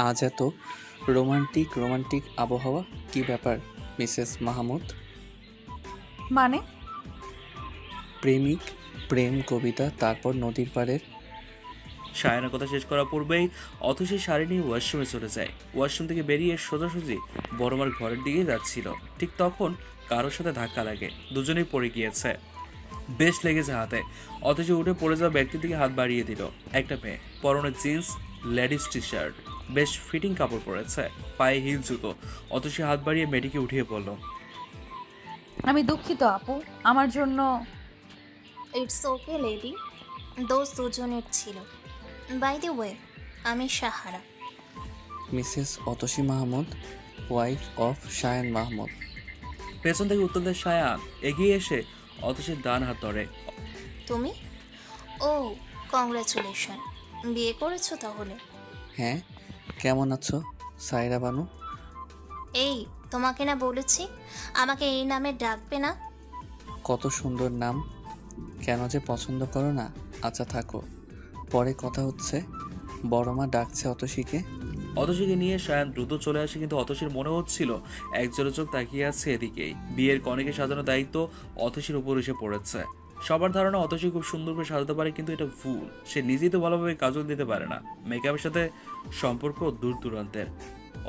আজ এত romantic romantic আবহাওয়া, কি ব্যাপার মিসেস মাহমুদ? মানে? প্রেমিক, প্রেম, কবিতা, তারপর নদীর পাড়ের। সায়নের কথা শেষ করার পূর্বেই অথসী শাড়ি নিয়ে ওয়াশরুমে চলে যায়। ওয়াশরুম থেকে বেরিয়ে সোজাসুজি বড়মার ঘরের দিকে যাচ্ছিল। ঠিক তখন কারোর সাথে ধাক্কা লাগে, দুজনেই পড়ে গিয়েছে। বেশ লেগেছে হাতে। অথচ উঠে পড়ে যাওয়া ব্যক্তির দিকে হাত বাড়িয়ে দিল। একটা মেয়ে, পরনে জিন্স, লেডিস টি শার্ট, বেশ ফিটিং কাপড় পরেছে, পায়ে হিল জুতো। অথচ হাত বাড়িয়ে মেয়েটিকে উঠিয়ে পড়ল। আমি দুঃখিত আপু, আমার জন্য। ইটস ওকে লেডি, দোষ দুজনের ছিল। বাই দ্য ওয়ে, আমি Sahara. Mrs Atasi Mahmud, wife of Shayan Mahmud. পেছন থেকে উত্তর দেয় সায়ান। এগিয়ে এসে অথসীর ডান হাত ধরে। তুমি? ও, কংগ্রাচুলেশন, বিয়ে করেছো তাহলে? হ্যাঁ, কেমন আছো সায়রা বানু? এই, তোমাকে না বলেছি আমাকে এই নামে ডাকবে না? কত সুন্দর নাম, কেন যে পছন্দ করো না। আচ্ছা থাকো, পরে কথা হচ্ছে। বড় মা ডাকছে অতসীকে। অতসীকে নিয়ে সায়ান দ্রুত চলে আসে, কিন্তু অতসীর মনে হচ্ছিল একজোড়া চোখ তাকিয়ে আছে এদিকেই। বিয়ের কনেকে সাজানোর দায়িত্ব অতসীর উপর এসে পড়েছে। সবার ধারণা অতসী খুব সুন্দর করে সাজাতে পারে, কিন্তু এটা ভুল। সে নিজেই তো ভালোভাবে কাজল দিতে পারে না। মেকআপের সাথে সম্পর্ক দূর দূরান্তের।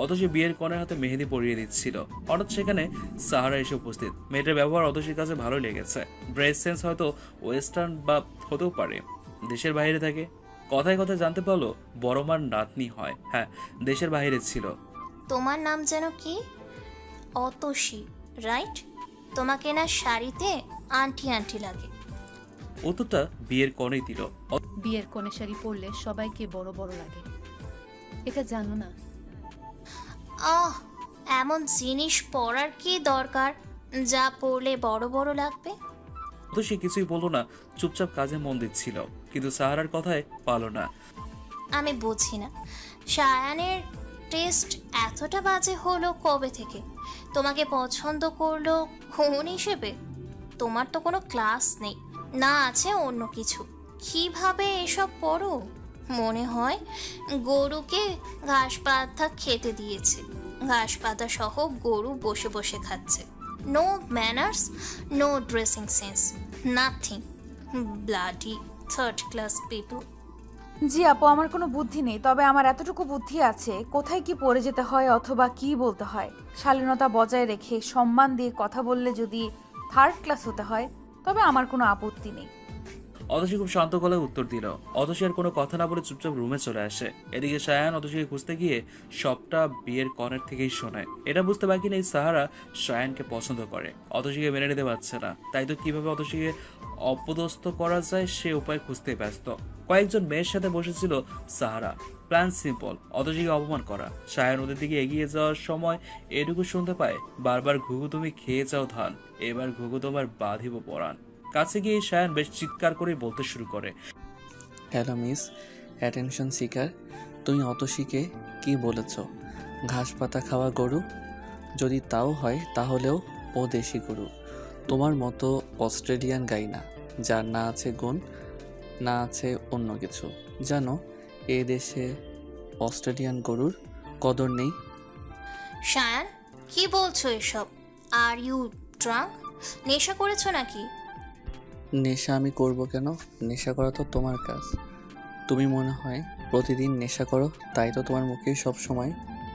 অতসী বিয়ের কনের হাতে মেহেদি পরিয়ে দিচ্ছিল। হঠাৎ সেখানে সাহারা এসে উপস্থিত। মেয়েটার ব্যবহার অতসীর কাছে ভালো লেগেছে। ড্রেস সেন্স হয়তো ওয়েস্টার্ন বা হতেও পারে, দেশের বাইরে থাকে। কথায় কথায় জানতে পারলো বড় মার নাতনি হয়। হ্যাঁ, দেশের বাইরে ছিল। তোমার নাম যেন কি? অতসী, রাইট? তোমাকে না শাড়িতে আন্টি আন্টি লাগে। উত্তরটা বিয়ের কনেই দিল। বিয়ের কনে শাড়ি পরলে সবাইকে বড় বড় লাগে, এটা জানো না? আহ, এমন জিনিস পরার কি দরকার যা পরলে বড় বড় লাগবে? তো সে কিছুই বললো না, চুপচাপ কাজে মন দিচ্ছিল। কিন্তু সাহারার কথায় পালো না। আমি বুঝি না, সায়ানের টেস্ট এতটা বাজে হলো কবে থেকে? তোমাকে পছন্দ করলো খুন হিসেবে? তোমার তো কোনো ক্লাস নেই, না আছে অন্য কিছু। কিভাবে এসব পড়ো? মনে হয় গরুকে ঘাস পাতা খেতে দিয়েছে, ঘাস পাতা সহ গরু বসে বসে খাচ্ছে। No manners, no dressing sense, nothing. Bloody third class people. জি আপু, আমার কোনো বুদ্ধি নেই, তবে আমার এতটুকু বুদ্ধি আছে কোথায় কি পড়ে যেতে হয় অথবা কি বলতে হয়। শালীনতা বজায় রেখে সম্মান দিয়ে কথা বললে যদি থার্ড ক্লাস হতে হয়, তবে আমার কোনো আপত্তি নেই। অতসী খুব শান্ত গলায় উত্তর দিল। অতসী আর কোনো কথা না বলে চুপচাপ রুমে চলে আসে। এদিকে সায়ান অতসীকে খুঁজতে গিয়ে সবটা বিয়ের কনের থেকেই শোনায়। এটা বুঝতে বাকি নেই সাহারা সায়ানকে পছন্দ করে, অতসীকে মেনে নিতে পারছে না। তাই তো কিভাবে অতসীকে অপদস্থ করা যায় সে উপায় খুঁজতে ব্যস্ত। কয়েকজন মেয়ের সাথে বসেছিল সাহারা। প্ল্যান সিম্পল, অতসীকে অপমান করা। সায়ান ওদের দিকে এগিয়ে যাওয়ার সময় এটুকু শুনতে পায়, বারবার ঘুঘু তুমি খেয়ে যাও ধান, এবার ঘুঘু তোমার বাঁধিব পরাণ। কাছে গিয়ে সায়ান বেশ চিৎকার করে বলতে শুরু করে। হ্যালো মিস অ্যাটেনশন সিকার, তুমি অতসীকে কি বলেছ? ঘাস পাতা খাওয়া গরু? যদি তাও হয় তাহলেও ও দেশি গরু, তোমার মতো অস্ট্রেলিয়ান গাই না, যার না আছে গুণ, না আছে অন্য কিছু। জানো, এ দেশে অস্ট্রেলিয়ান গরুর কদর নেই। শায়ান, কি বলছো এসব? Are you drunk? নেশা করেছো নাকি? নেশা আমি করব কেন? নেশা করা তো তোমার কাজ। তুমি মনে হয় প্রতিদিন নেশা করো, তাই তো তোমার মুখে সব সময়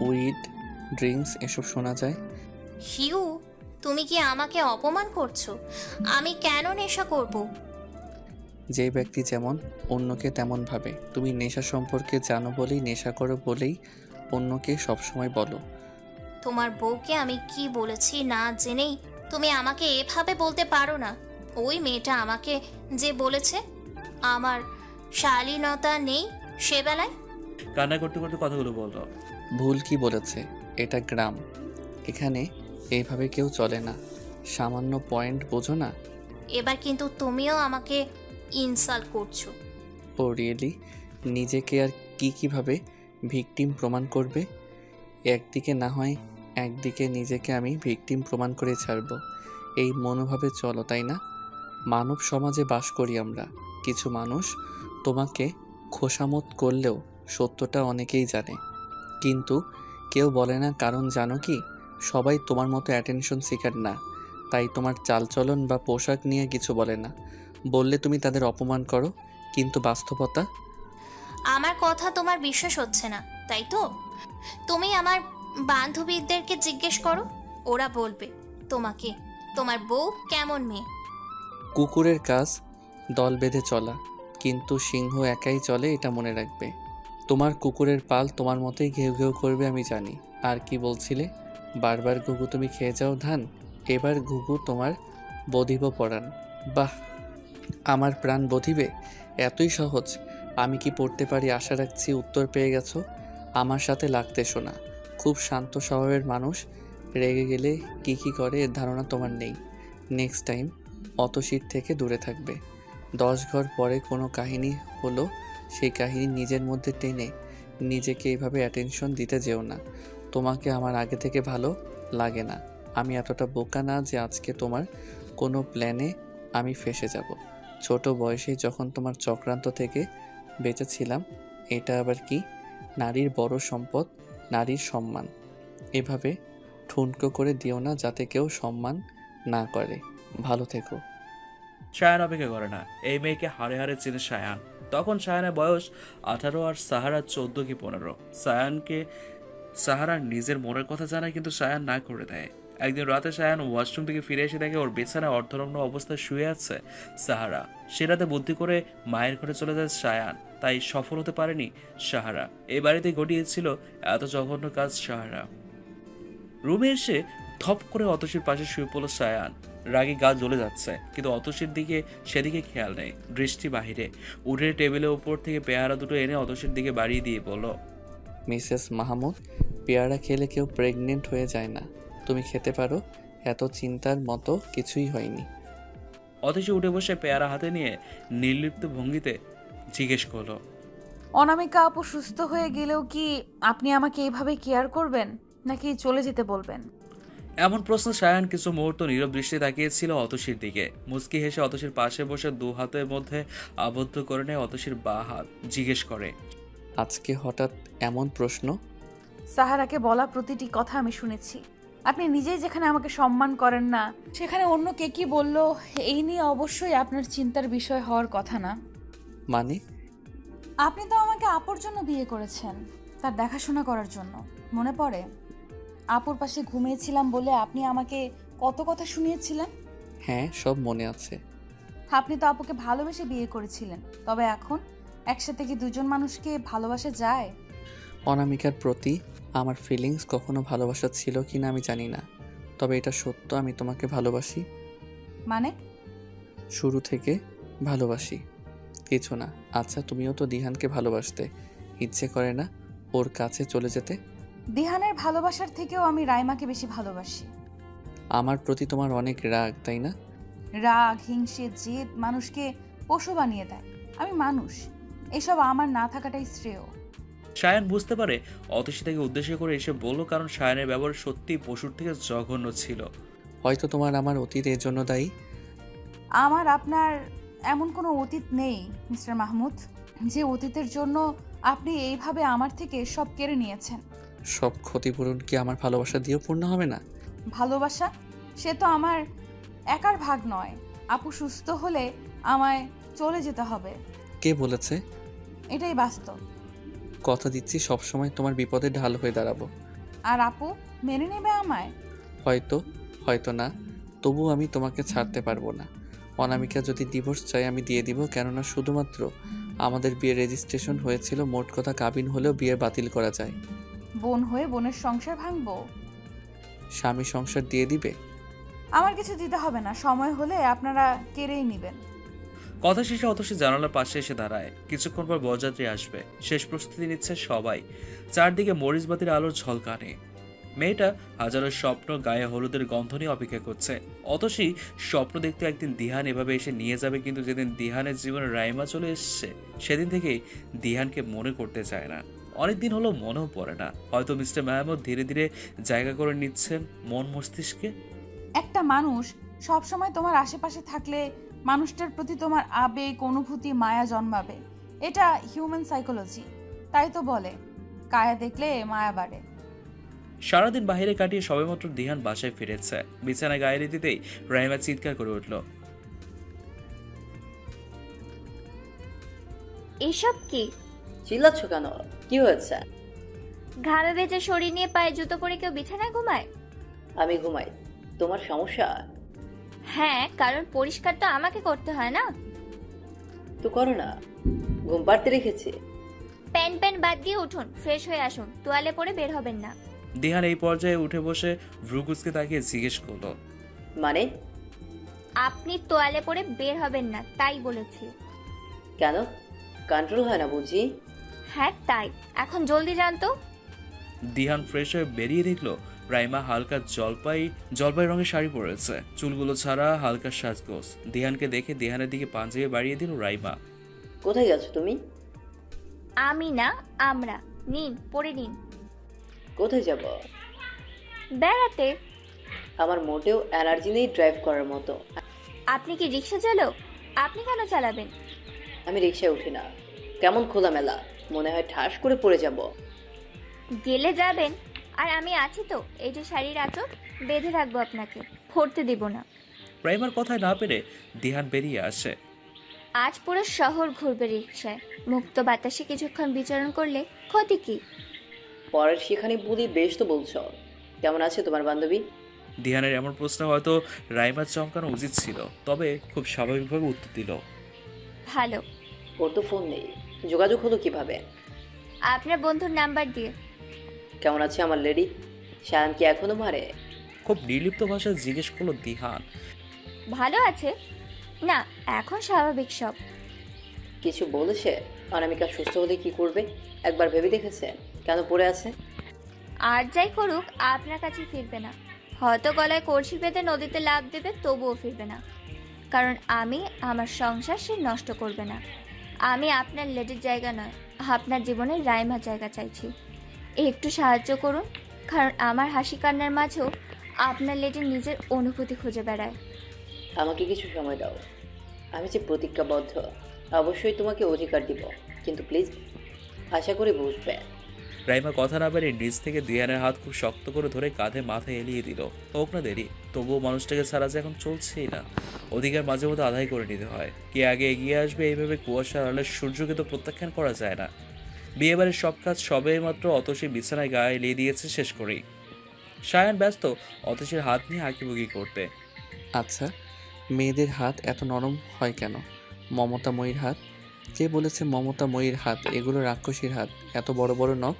উইড, ড্রিঙ্কস এসব শোনা যায়। হিউ, তুমি কি আমাকে অপমান করছো? আমি কেন নেশা করব? যে ব্যক্তি যেমন অন্যকে তেমন ভাবে। তুমি নেশা সম্পর্কে জানো বলেই, নেশা করো বলেই অন্যকে সবসময় বলো। তোমার বউকে আমি কি বলেছি না জেনেই তুমি আমাকে এভাবে বলতে পারো না। ওই মেয়েটা আমাকে যে বলেছে আমার শালীনতা নেই সে বেলায়। কান্না করতে করতে কথাগুলো বলল। ভুল কি বলেছে? এটা গ্রাম, এখানে এইভাবে কেউ চলে না। সামান্য পয়েন্ট বোঝো না? এবার কিন্তু তুমিও আমাকে ইনসাল্ট করছো। ও রিয়েলি? নিজেকে আর কিভাবে ভিকটিম প্রমাণ করবে? একদিকে না হয় একদিকে নিজেকে আমি ভিকটিম প্রমাণ করে ছাড়ব, এই মনোভাবে চলো, তাই না? মানব সমাজে বাস করি আমরা। কিছু মানুষ তোমাকে খোসামত করলেও সত্যটা অনেকেই জানে। কিন্তু কেউ বলে না, কারণ জানো কি, সবাই তোমার মতো অ্যাটেনশন সিকার না। তাই তোমার চালচলন বা পোশাক নিয়ে কিছু বলে না, বললে তুমি তাদের অপমান করো। কিন্তু বাস্তবতা, আমার কথা তোমার বিশ্বাস হচ্ছে না তাই তো? তুমি আমার বান্ধবীদেরকে জিজ্ঞেস করো, ওরা বলবে তোমাকে তোমার বউ কেমন মেয়ে। কুকুরের কাজ দল বেঁধে চলা, কিন্তু সিংহ একাই চলে, এটা মনে রাখবে। তোমার কুকুরের পাল তোমার মতোই ঘেউ ঘেউ করবে, আমি জানি। আর কি বলছিলে? বারবার ঘুঘু তুমি খেয়ে যাও ধান, এবার ঘুঘু তোমার বধিব পরাণ। বাহ, আমার প্রাণ বধিবে? এতই সহজ? আমি কি পড়তে পারি আশা রাখছি উত্তর পেয়ে গেছো। আমার সাথে লাগতে শোনা, খুব শান্ত স্বভাবের মানুষ, রেগে গেলে কি করে এর ধারণা তোমার নেই। নেক্সট টাইম অতসীর থেকে দূরে থাকবে। 10 ঘর পরে কোনো কাহিনী হলো, সেই কাহিনী নিজের মধ্যে টেনে নিজেকে এইভাবে অ্যাটেনশন দিতে যেও না। তোমাকে আমার আগে থেকে ভালো লাগে না। আমি এতটা বোকা না যে আজকে তোমার কোনো প্ল্যানে আমি ফেঁসে যাব। ছোট বয়সে যখন তোমার চক্রান্ত থেকে বেঁচেছিলাম। এটা আবার কি? নারীর বড় সম্পদ নারীর সম্মান। এভাবে ঠুনকো করে দিও না যাতে কেউ সম্মান না করে। ভালো থেকো। সায়ান অপেক্ষা করে না। এই মেয়েকে হাড়ে হাড়ে চেনে সায়ান। তখন সায়ানের বয়স 18 আর সাহারা 14 কি 15। সাহারার নিজের মনের কথা জানায়, কিন্তু সায়ান না করে দেয়। একদিন রাতে সায়ান ওয়াশরুম থেকে ফিরে এসে দেখে ওর বিছানায় অর্ধনগ্ন অবস্থায় শুয়ে আছে সাহারা। সে রাতে বুদ্ধি করে মায়ের ঘরে চলে যায় সায়ান, তাই সফল হতে পারেনি সাহারা। এই বাড়িতে ঘটিয়েছিল এত জঘন্য কাজ সাহারা। রুমে এসে ধপ করে অতসীর পাশে শুয়ে পড়ল সায়ান। রাগে গা জ্বলে যাচ্ছে, কিন্তু অতসীর দিকে সেদিকে খেয়াল নেই, দৃষ্টি বাহিরে। উঠে টেবিলের উপর থেকে পেয়ারা দুটো এনে অতসীর দিকে বাড়িয়ে দিয়ে বলল, মিসেস মাহমুদ, পেয়ারা খেলে কেউ প্রেগনেন্ট হয়ে যায় না, তুমি খেতে পারো। এত চিন্তার মতো কিছুই হয়নি। অতসী উঠে বসে পেয়ারা হাতে নিয়ে নির্লিপ্ত ভঙ্গিতে জিজ্ঞেস করলো, অনামিকা আপু সুস্থ হয়ে গেলেও কি আপনি আমাকে এইভাবে কেয়ার করবেন, নাকি চলে যেতে বলবেন? এমন প্রশ্ন সায়ান কিছু মুহূর্ত নীরব দৃষ্টি তাকিয়েছিল অতসীর দিকে। মুচকি হেসে অতসীর পাশে বসে 2 হাতের মধ্যে আবদ্ধ করে নেয় অতসীর বাঁ হাত। জিজ্ঞেস করে, আজকে হঠাৎ এমন প্রশ্ন? সাহারাকে বলা প্রতিটি কথা আমি শুনেছি। আপনি নিজেই যেখানে আমাকে সম্মান করেন না, সেখানে অন্য কে কি বলল এই নিয়ে অবশ্যই আপনার চিন্তার বিষয় হওয়ার কথা না। মানে? আপনি তো আমাকে আপুর জন্য বিয়ে করেছেন, তার দেখাশোনা করার জন্য। মনে পড়ে আপুর পাশে ঘুমিয়েছিলাম বলে আপনি আমাকে কত কথা শুনিয়েছিলেন? হ্যাঁ, সব মনে আছে। আপনি তো আপুকে ভালোবেসে বিয়ে করেছিলেন, তবে এখন একসাথে কি দুজন মানুষকে ভালোবাসা যায়? অনামিকার প্রতি আমার ফিলিংস কখনো ভালোবাসা ছিল কি না আমি জানি না, তবে এটা সত্য, আমি তোমাকে ভালোবাসি। মানে? শুরু থেকে ভালোবাসি। কিছু না। আচ্ছা, তুমিও তো দিহানকে ভালোবাসতে, ইচ্ছে করে না ওর কাছে চলে যেতে? দিহানের ভালোবাসার থেকেও আমি রাইমাকে বেশি ভালোবাসি। আমার প্রতি তোমার অনেক রাগ, তাই না? রাগ, হিংসে, জেদ মানুষকে পশু বানিয়ে দেয়। আমি মানুষ, এসব আমার না থাকাটাই শ্রেয়। সায়ান বুঝতে পারে অতসী তাকে উদ্দেশ্য করে এসে বলল, কারণ সায়ানের ব্যবহার সত্যি পশুর থেকে জঘন্য ছিল। হয়তো তোমার আমার অতীত এর জন্য দায়ী। আমার আপনার এমন কোনো অতীত নেই মিস্টার মাহমুদ, যে অতীতের জন্য আপনি এইভাবে আমার থেকে সব কেড়ে নিয়েছেন। সব ক্ষতিপূরণ কি আমার ভালোবাসা দিয়েও পূর্ণ হবে না? ভালোবাসা সে তো আমার একার ভাগ নয়। আপু সুস্থ হলে আমায় চলে যেতে হবে, কে বলেছে? এটাই বাস্তব। কথা দিচ্ছি সবসময় তোমার বিপদে ঢাল হয়ে দাঁড়াবো। আর আপু মেনে নেবে আমায়? হয়তো, হয়তো না। তবু আমি তোমাকে ছাড়তে পারবো না। অনামিকা যদি ডিভোর্স চাই আমি দিয়ে দিব, কেননা শুধুমাত্র আমাদের বিয়ে রেজিস্ট্রেশন হয়েছিল, মোট কথা কাবিন হলেও বিয়ে বাতিল করা যায়। বোন হয়ে বোনের সংসার ভাঙবো? স্বামী সংসার দিয়ে দিবে? আমার কিছু দিতে হবে না, সময় হলে আপনারা কেড়েই নেবেন। কথা শেষে অতসী জানালার পাশে এসে দাঁড়ায়। কিছুক্ষণ পর বরযাত্রী আসবে, শেষ প্রস্তুতি নিচ্ছে সবাই। চারদিকে মরিচবাতির আলোর ঝলকানি। মেয়েটা হাজারো স্বপ্ন গায়ে হলুদের গন্ধ নিয়ে অপেক্ষা করছে। অতসী স্বপ্ন দেখতে একদিন দিহান এভাবে এসে নিয়ে যাবে, কিন্তু যেদিন দিহানের জীবনে রাইমা চলে এসছে সেদিন থেকেই দিহানকে মনে করতে চায় না। অনেকদিন হলো মনেও পড়ে না। হয়তো মিস্টার মাহমুদ ধীরে ধীরে জায়গা করে নিচ্ছেন মন মস্তিষ্কে। একটা মানুষ সব সময় তোমার আশেপাশে থাকলে মানুষটার প্রতি তোমার আবেগ, অনুভূতি, মায়া জন্মাবে। এটা হিউম্যান সাইকোলজি। তাই তো বলে কায়া দেখলে মায়া বাড়ে। সারাদিন বাইরে কাটিয়ে সবেমাত্র দিহান বাসায় ফিরেছে। বিছানায় গায়ে দিতেই রাইমা চিৎকার করে উঠল। এসব কি? চিল্লাচ্ছ কেন? কি হয়েছে? ঘামে ভেজা শরীর নিয়ে পায়ে জুতো পরে কেউ বিছানায় ঘুমায়? আমি ঘুমাই, তোমার সমস্যা? হ্যাঁ, কারণ পরিষ্কার তো আমাকে করতে হয় না। তো করো না, ঘুম পাড়তে রেখেছি। প্যান প্যান বাদ দিয়ে উঠুন, ফ্রেশ হয়ে আসুন, তোয়ালে পরে বের হবেন না। দিহান এই পর্যায়ে উঠে বসে ভ্রুকুচকে তাকিয়ে জিজ্ঞেস করলো। মানে? আপনি তোয়ালে পরে বের হবেন না, তাই বলেছি। কেন, কন্ট্রোল হয় না বুঝি? হ্যাঁ তাই, এখন জলদি যান তো। দিহান ফ্রেশ হয়ে বেরিয়ে দেখলো রাইমা হালকা জলপাই রঙের শাড়ি পরেছে, চুলগুলো ছাড়া হালকা সাজগোজ। দিহানকে দেখে দিহানের দিকে পাঞ্জাবি বাড়িয়ে দিল রাইমা। কোথায় যাচ্ছ তুমি? আমি না, আমরা। নিন, পরে নিন। কোথায় যাব? বেড়াতে। আমার মোটেও এনার্জি নেই ড্রাইভ করার মতো। আপনি কি রিক্সা চালক? আপনি কেন চালাবেন? আমি রিক্সায় উঠি না। কেমন খোলামেলা, মনে হয় ঠাস করে পড়ে যাব। গেলে যাবেন, আর আমি আছি তো। এই যে শাড়ির আঁচল, বেঁধে রাখবো আপনাকে, পড়তে দিব না। রাইমার কথায় না পেরে দিহান বেরিয়ে আসে। আজ পুরো শহর ঘুরবে রিক্সায়। মুক্ত বাতাসে কিছুক্ষণ বিচরণ করলে ক্ষতি কি? পরের সেখানে বলি বেশ তো বলছো। কেমন আছে তোমার বান্ধবী? দিহানের এমন প্রশ্ন হয়তো রাইমার চমকানো উচিত ছিল, তবে খুব স্বাভাবিকভাবে উত্তর দিল। ভালো। ওর তো ফোন নেই, যোগাযোগ হলো কিভাবে? আপনার বন্ধুর নাম্বার দিয়ে। কেমন আছে আমার লেডি? শায়ান কি এখনো মারে? খুব নির্লিপ্ত ভাষায় জিজ্ঞেস করলো দিহান। ভালো আছে না, এখন স্বাভাবিক সব। কিছু বলেছে? অনামিকা সুস্থ হলে কি করবে একবার ভেবে দেখেছে? কেন পড়ে আছে? আর যাই করুক, আপনার কাছে ফিরবে না। হয়তো গলায় কলসি বেঁধে নদীতে লাফ দেবে, তবুও ফিরবে না। কারণ আমি আমার সংসার সে নষ্ট করবে না। আমি আপনার লেডির জায়গা নয়, আপনার জীবনে রাইমার জায়গা চাইছি। একটু সাহায্য করুন, কারণ আমার হাসি কান্নার মাঝেও আপনার লেডি নিজের অনুভূতি খুঁজে বেড়ায়। আমাকে কিছু সময় দাও। আমি যে প্রতিজ্ঞাবদ্ধ, অবশ্যই তোমাকে অধিকার দিব, কিন্তু প্লিজ আশা করি বুঝবে। রাইমা কথা না পেরে নিজ থেকে দিহানের হাত খুব শক্ত করে ধরে কাঁধে মাথায় এলিয়ে দিল। হোক না দেরি, তবুও মানুষটাকে ছাড়া যে এখন চলছেই না। অধিকার মাঝে মধ্যে আদায় করে নিতে হয়। কে আগে এগিয়ে আসবে এইভাবে কুয়াশার আড়ালে সূর্যকে তো প্রত্যাখ্যান করা যায় না। বিয়েবাড়ির সব কাজ সবে মাত্র অতসী বিছানায় গায়ে এলিয়ে দিয়েছে শেষ করেই। সায়ান ব্যস্ত অতসীর হাত নিয়ে আঁকিবুকি করতে। আচ্ছা, মেয়েদের হাত এত নরম হয় কেন? মমতাময়ীর হাত? কে বলেছে মমতাময়ীর হাত? এগুলো রাক্ষসীর হাত। এত বড় বড় নখ।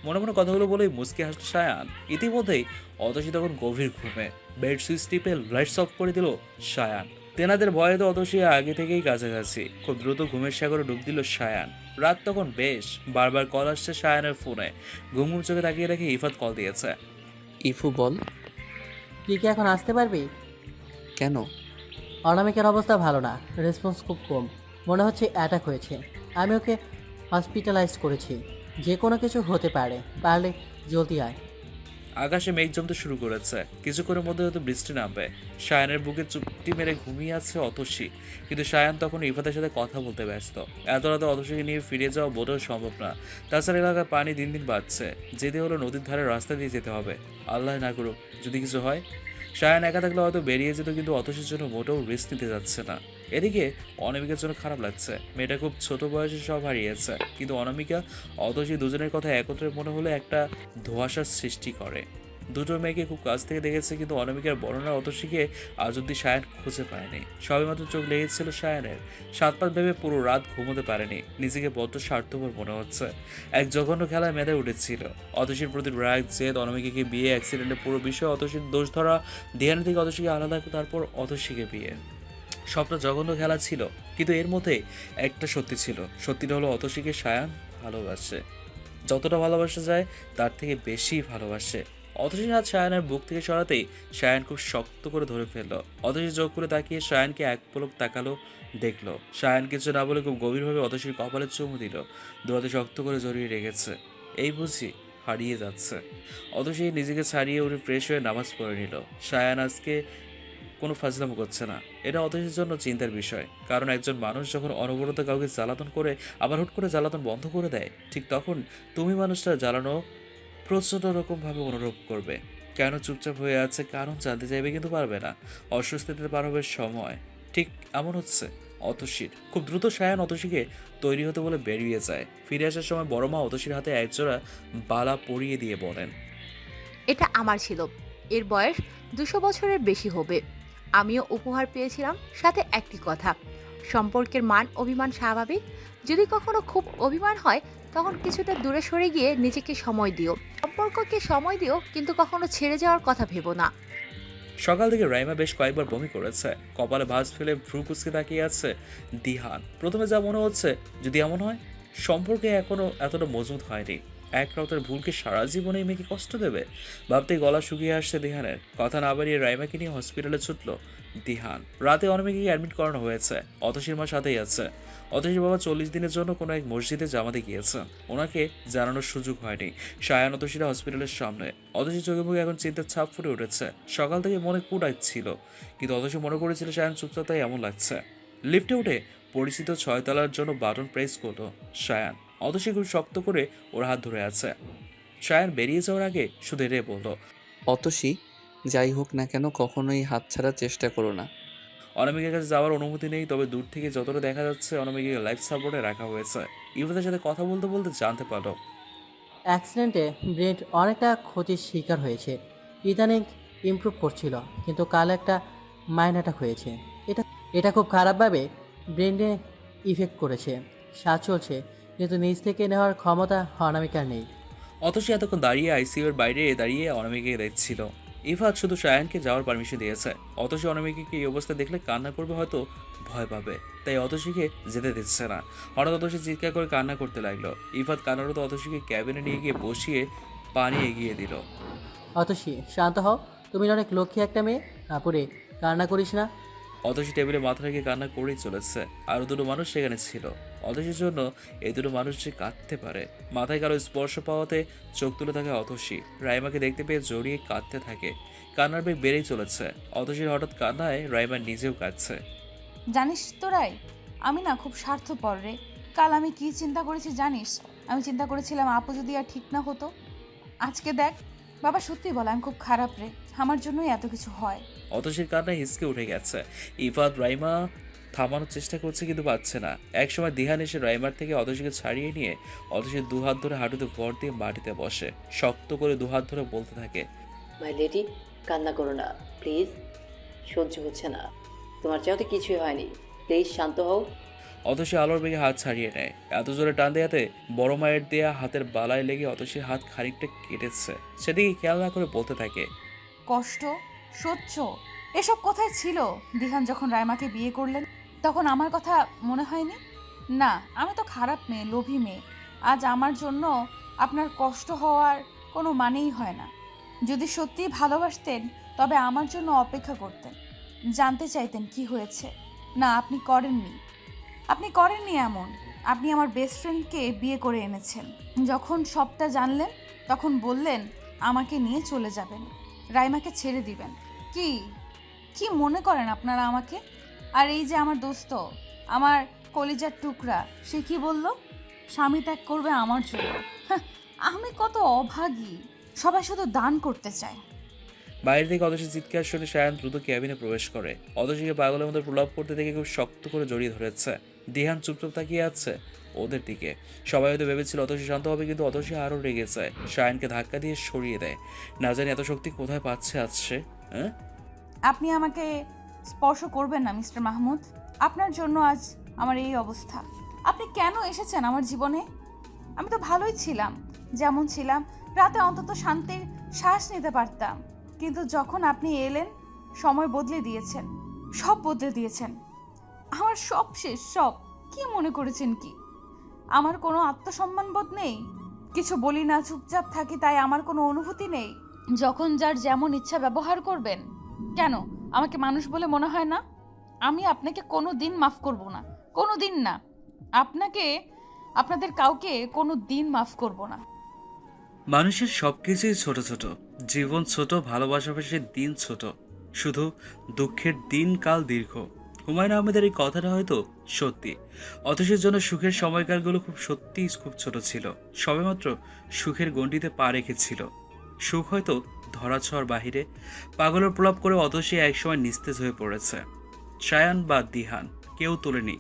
মনে মনে কথাগুলো বলেই মুচকি হাসল সায়ান। ইতিমধ্যেই অতসী তখন গভীর ঘুমে। বেড সুইচ টিপে লাইটস অফ করে দিল সায়ান। তেনাদের ভয়ে তো অতসী আগে থেকেই কাছাকাছি। খুব দ্রুত ঘুমের সাগরে ডুব দিল সায়ান। রাত তখন বেশ, বারবার কল আসছে সায়ানের ফোনে। ঘুম ঘুম চোখে তাকিয়ে রেখে ইফাত কল দিয়েছে। ইফু বল। তুই কি এখন আসতে পারবি? কেন? অনামিকার অবস্থা ভালো না, রেসপন্স খুব কম, মনে হচ্ছে অ্যাটাক হয়েছে। আমি ওকে হসপিটালাইজ করেছি, যে কোনো কিছু হতে পারে, পারলে জলদি আয়। আকাশে মেঘ জমতে শুরু করেছে। কিছুক্ষণের মধ্যে হয়তো বৃষ্টি নামবে। সায়ানের বুকে চুপটি মেরে ঘুমিয়ে আছে অতসী, কিন্তু সায়ান তখন ইফাতের সাথে কথা বলতে ব্যস্ত। এত রাতে অতসীকে নিয়ে ফিরে যাওয়া বোধহয় সম্ভব না। তাছাড়া এলাকায় পানি দিন দিন বাড়ছে। যেতে হলো নদীর ধারে রাস্তা দিয়ে যেতে হবে। আল্লাহ না করুক যদি কিছু হয়। সায়ান একা থাকলে হয়তো বেরিয়ে যেত, কিন্তু অতসীর জন্য মোটেও রিস্ক নিতে যাচ্ছে না। এদিকে অনামিকার জন্য খারাপ লাগছে। মেয়েটা খুব ছোট বয়সে সব হারিয়েছে, কিন্তু অনামিকা অতসী দুজনের কথা একত্রে মনে হলে একটা ধোঁয়াশার সৃষ্টি করে। দুটো মেয়েকে খুব কাছ থেকে দেখেছে, কিন্তু অনামিকার বর্ণনা অতসীকে আজ অব্দি সায়ান খুঁজে পায়নি। সবেমাত্র চোখ লেগেছিল সায়ানের। 7 ভেবে পুরো রাত ঘুমোতে পারেনি। নিজেকে বড্ড স্বার্থপর মনে হচ্ছে। এক জঘন্য খেলায় মেতে উঠেছিল। অতসীর প্রতি রাগ, জেদ, অনামিকাকে বিয়ে, অ্যাক্সিডেন্টে পুরো বিষয়ে অতসীর দোষ ধরা, ধ্যান থেকে অতসীকে আলাদা, তারপর অতসীকে বিয়ে। সবটা জঘন্য খেলা ছিল, কিন্তু এর মধ্যে একটা সত্যি ছিল। সত্যিটা হলো অতসীকে সায়ান ভালোবাসে। যতটা ভালোবাসা যায় তার থেকে বেশি ভালোবাসে। অতসীর হাত সায়ানের বুক থেকে সরাতেই সায়ান খুব শক্ত করে ধরে ফেললো। অতসী চোখ করে তাকিয়ে সায়ানকে এক পলক তাকালো, দেখলো সায়ান কিছু না বলে খুব গভীরভাবে অতসীর কপালে চুমু দিল। দুহাতে শক্ত করে জড়িয়ে রেখেছে। এই বুঝি হারিয়ে যাচ্ছে। অতসী নিজেকে ছাড়িয়ে উঠে ফ্রেশ হয়ে নামাজ পড়ে নিল। সায়ান আজকে কোনো ফাজলামো করছে না। এটা অতসীর জন্য চিন্তার বিষয়, কারণ একজন মানুষ যখন অনবরত কাউকে জ্বালাতন করে আবার হুট করে জ্বালাতন বন্ধ করে দেয়, ঠিক তখন তুমি মানুষটা জ্বালানো প্রচণ্ড রকমভাবে অনুভব করবে। কেন চুপচাপ হয়ে আছে কারণ জানতে চাইবে, কিন্তু পারবে না। অস্বস্তিতে পার হবে সময়। ঠিক এমন হচ্ছে অতসীর। খুব দ্রুত সায়ান অতসীকে তৈরি হতে বলে বেরিয়ে যায়। ফিরে আসার সময় বড় মা অতসীর হাতে একজোড়া বালা পরিয়ে দিয়ে বলেন, এটা আমার ছিল। এর বয়স 200 বছরের বেশি হবে। আমিও উপহার পেয়েছিলাম, সাথে একটি কথা, সম্পর্কের মান অভিমান স্বাভাবিক। যদি কখনো খুব অভিমান হয় তখন কিছুটা দূরে সরে গিয়ে নিজেকে সময় দিও, সম্পর্ককে সময় দিও, কিন্তু কখনো ছেড়ে যাওয়ার কথা ভেবো না। সকাল থেকে রাইমা বেশ কয়েকবার বমি করেছে। কপালে ভাঁজ ফেলে ভ্রু কুচকে তাকিয়ে আছে দিহান। প্রথমে যা মনে হচ্ছে, যদি এমন হয় সম্পর্কে এখনো এতটা মজবুত হয়নি, এক রাতের ভুলকে সারা জীবনে এই মেয়েকে কষ্ট দেবে, ভাবতেই গলা শুকিয়ে আসছে দিহানের। কথা না বাড়িয়ে রাইমাকে নিয়ে হসপিটালে ছুটল দিহান। রাতে অনামিকাকে অ্যাডমিট করানো হয়েছে। অতসীর মা সাথেই আছে। অতসীর বাবা 40 দিনের জন্য কোনো এক মসজিদে জামাতে গিয়েছে। ওনাকে জানানোর সুযোগ হয়নি। সায়ান অতসীরা হসপিটালের সামনে। অতসীর চোখে মুখে এখন চিন্তার ছাপ ফুটে উঠেছে। সকাল থেকে মনে কুটাই ছিল, কিন্তু অতসী মনে করেছিল সায়ান চুপচাপ, তাই এমন লাগছে। লিফটে উঠে পরিচিত 6 তলার জন্য বাটন প্রেস করলো সায়ান। অতসী খুব শক্ত করে ওর হাত ধরে আছে। সায়ান বেরিয়ে যাওয়ার আগে শুধু রে বলল, অতসী, যাই হোক না কেন কখনোই হাত ছাড়ার চেষ্টা করো না। অনামিকার কাছে যাওয়ার অনুমতি নেই, তবে দূর থেকে যতটা দেখা যাচ্ছে অনামিকাকে লাইফ সাপোর্টে রাখা হয়েছে। ইভাদের সাথে কথা বলতে বলতে জানতে পারলো অ্যাক্সিডেন্টে ব্রেন্ট অনেকটা ক্ষতির শিকার হয়েছে। ইদানিং ইমপ্রুভ করছিল, কিন্তু কাল একটা মাইন্ড অ্যাটাক হয়েছে। এটা এটা খুব খারাপভাবে ব্রেন্ডে ইফেক্ট করেছে। শ্বাস চলছে, কিন্তু নিজ থেকে নেওয়ার ক্ষমতা অনামিকার নেই। অতসী এতক্ষণ দাঁড়িয়ে আইসিইউর বাইরে দাঁড়িয়ে অনামিকাকে দেখছিল। ইফাত শুধু সায়ানকে যাওয়ার পারমিশন দিয়েছে। অতসী অনামিকাকে এই অবস্থা দেখলে কান্না করবে, হয়তো ভয় পাবে, তাই অতসীকে যেতে দিচ্ছে না। হঠাৎ অতসী চিৎকার করে কান্না করতে লাগলো। ইফাত কান্নারত অতসীকে ক্যাবিনে নিয়ে গিয়ে বসিয়ে পানি এগিয়ে দিল। অতসী, শান্ত হও, তুমি অনেক লক্ষ্মী একটা মেয়ে। আপুরে, কান্না করিস না। অতসী টেবিলে মাথা রেখে কান্না করেই চলেছে। আরো দুটো মানুষ সেখানে ছিল। অতসীর জন্য এই দুটো মানুষ যে কাঁদতে পারে। মাথায় কারো স্পর্শ পাওয়াতে চোখ তুলে থাকে অতসী। রাইমাকে দেখতে পেয়ে জড়িয়ে কাঁদতে থাকে। কান্নার বেগ বেড়েই চলেছে। অতসীর হঠাৎ কান্নায় রাইমা নিজেও কাঁদছে। জানিস তো রাই, আমি না খুব স্বার্থপর রে। কাল আমি কি চিন্তা করেছি জানিস? আমি চিন্তা করেছিলাম আপু যদি আর ঠিক না হতো। আজকে দেখ, বাবা সত্যি বল, আমি খুব খারাপ রে। আমার জন্যই এত কিছু হয়। অতসীর কান্নায় হিসকে উঠে গেছে। ইফাত রাইমা থামানোর চেষ্টা করছে, কিন্তু পাচ্ছে না। একসময় দিহান এসে রাইমার থেকে অতসীকে ছাড়িয়ে নিয়ে অতসীর দুহাত ধরে হাঁটুতে ভর দিয়ে মাটিতে বসে শক্ত করে দুহাত ধরে বলতে থাকে, মাই লেডি, কান্না করো না প্লিজ, সহ্য হচ্ছে না। তোমার চাওতে কিছুই হয়নি, প্লিজ শান্ত হও। অতসী আলোর বেগে হাত ছাড়িয়ে নেয়। এত জোরে টান দেয়াতে বড় মায়ের দেয়া হাতের বালায় লেগে অতসীর হাত খানিকটা কেটেছে। সেদিকে খেয়াল না করে বলতে থাকে, কষ্ট, সহ্য, এসব কোথায় ছিল দিহান যখন রাইমাকে বিয়ে করলেন? তখন আমার কথা মনে হয়নি? না, আমি তো খারাপ মেয়ে, লোভী মেয়ে। আজ আমার জন্য আপনার কষ্ট হওয়ার কোনো মানেই হয় না। যদি সত্যিই ভালোবাসতেন তবে আমার জন্য অপেক্ষা করতেন, জানতে চাইতেন কি হয়েছে। না, আপনি করেননি। আপনি করেননি এমন। আপনি আমার বেস্ট ফ্রেন্ডকে বিয়ে করে এনেছেন। যখন সবটা জানলেন তখন বললেন আমাকে নিয়ে চলে যাবেন, রাইমাকে ছেড়ে দিবেন। কি কি মনে করেন আপনারা আমাকে? আর এই যে আমার দোস্ত, আমার কলিজার টুকরা, সে কি বলল? স্বামী ত্যাগ করবে আমার জন্য। হ্যাঁ, আমি কত অভাগী। সবাই শুধু দান করতে চায়। বাইরে থেকে অতসী চিৎকার শুনে সায়ান দ্রুত ক্যাবিনে প্রবেশ করে। অতসীকে পাগলের মতো প্রলাপ করতে দেখে খুব শক্ত করে জড়িয়ে ধরেছে। দিহান চুপচাপ তাকিয়ে আছে ওদের দিকে। সবাই হয়তো ভেবেছিল অতসী শান্ত হবে, কিন্তু অতসী আরও রেগে যায়। সায়ানকে ধাক্কা দিয়ে সরিয়ে দেয়। না জানি এত শক্তি কোথায় পাচ্ছে আজ সে। হ্যাঁ, আপনি আমাকে স্পর্শ করবেন না মিস্টার মাহমুদ। আপনার জন্য আজ আমার এই অবস্থা। আপনি কেন এসেছেন আমার জীবনে? আমি তো ভালোই ছিলাম, যেমন ছিলাম। রাতে অন্তত শান্তির শ্বাস নিতে পারতাম। কিন্তু যখন আপনি এলেন, সময় বদলে দিয়েছেন, সব বদলে দিয়েছেন। আমার সব শেষ, সব। কি মনে করেছেন কি আমার কোনো আত্মসম্মান বোধ নেই? কিছু বলি না, চুপচাপ থাকি, তাই আমার কোনো অনুভূতি নেই? যখন যার যেমন ইচ্ছা ব্যবহার করবেন। কেন আমাকে মানুষ বলে মনে হয় না? আমি আপনাকে কোনো দিন মাফ করব না, কোনো দিন না। আপনাদের কাউকে কোনো দিন মাফ করব না। মানুষের সবকিছুই ছোট ছোট, জীবন ছোট, ভালোবাসাবাসির দিন ছোট, শুধু দুঃখের দিনকাল দীর্ঘ। হুমায়ুন আহমেদের এই কথাটা হয়তো সত্যি। অথচের জন্য সুখের সময়কালগুলো খুব ছোট ছিল, সবেমাত্র সুখের গণ্ডিতে পা রেখেছিল। সুখ হয়তো ধরাছোঁয়ার বাহিরে। পাগলের প্রলাপ করে অতসী একসময় নিস্তেজ হয়ে পড়েছে। সায়ান বা দিহান কেউ তোলেনি।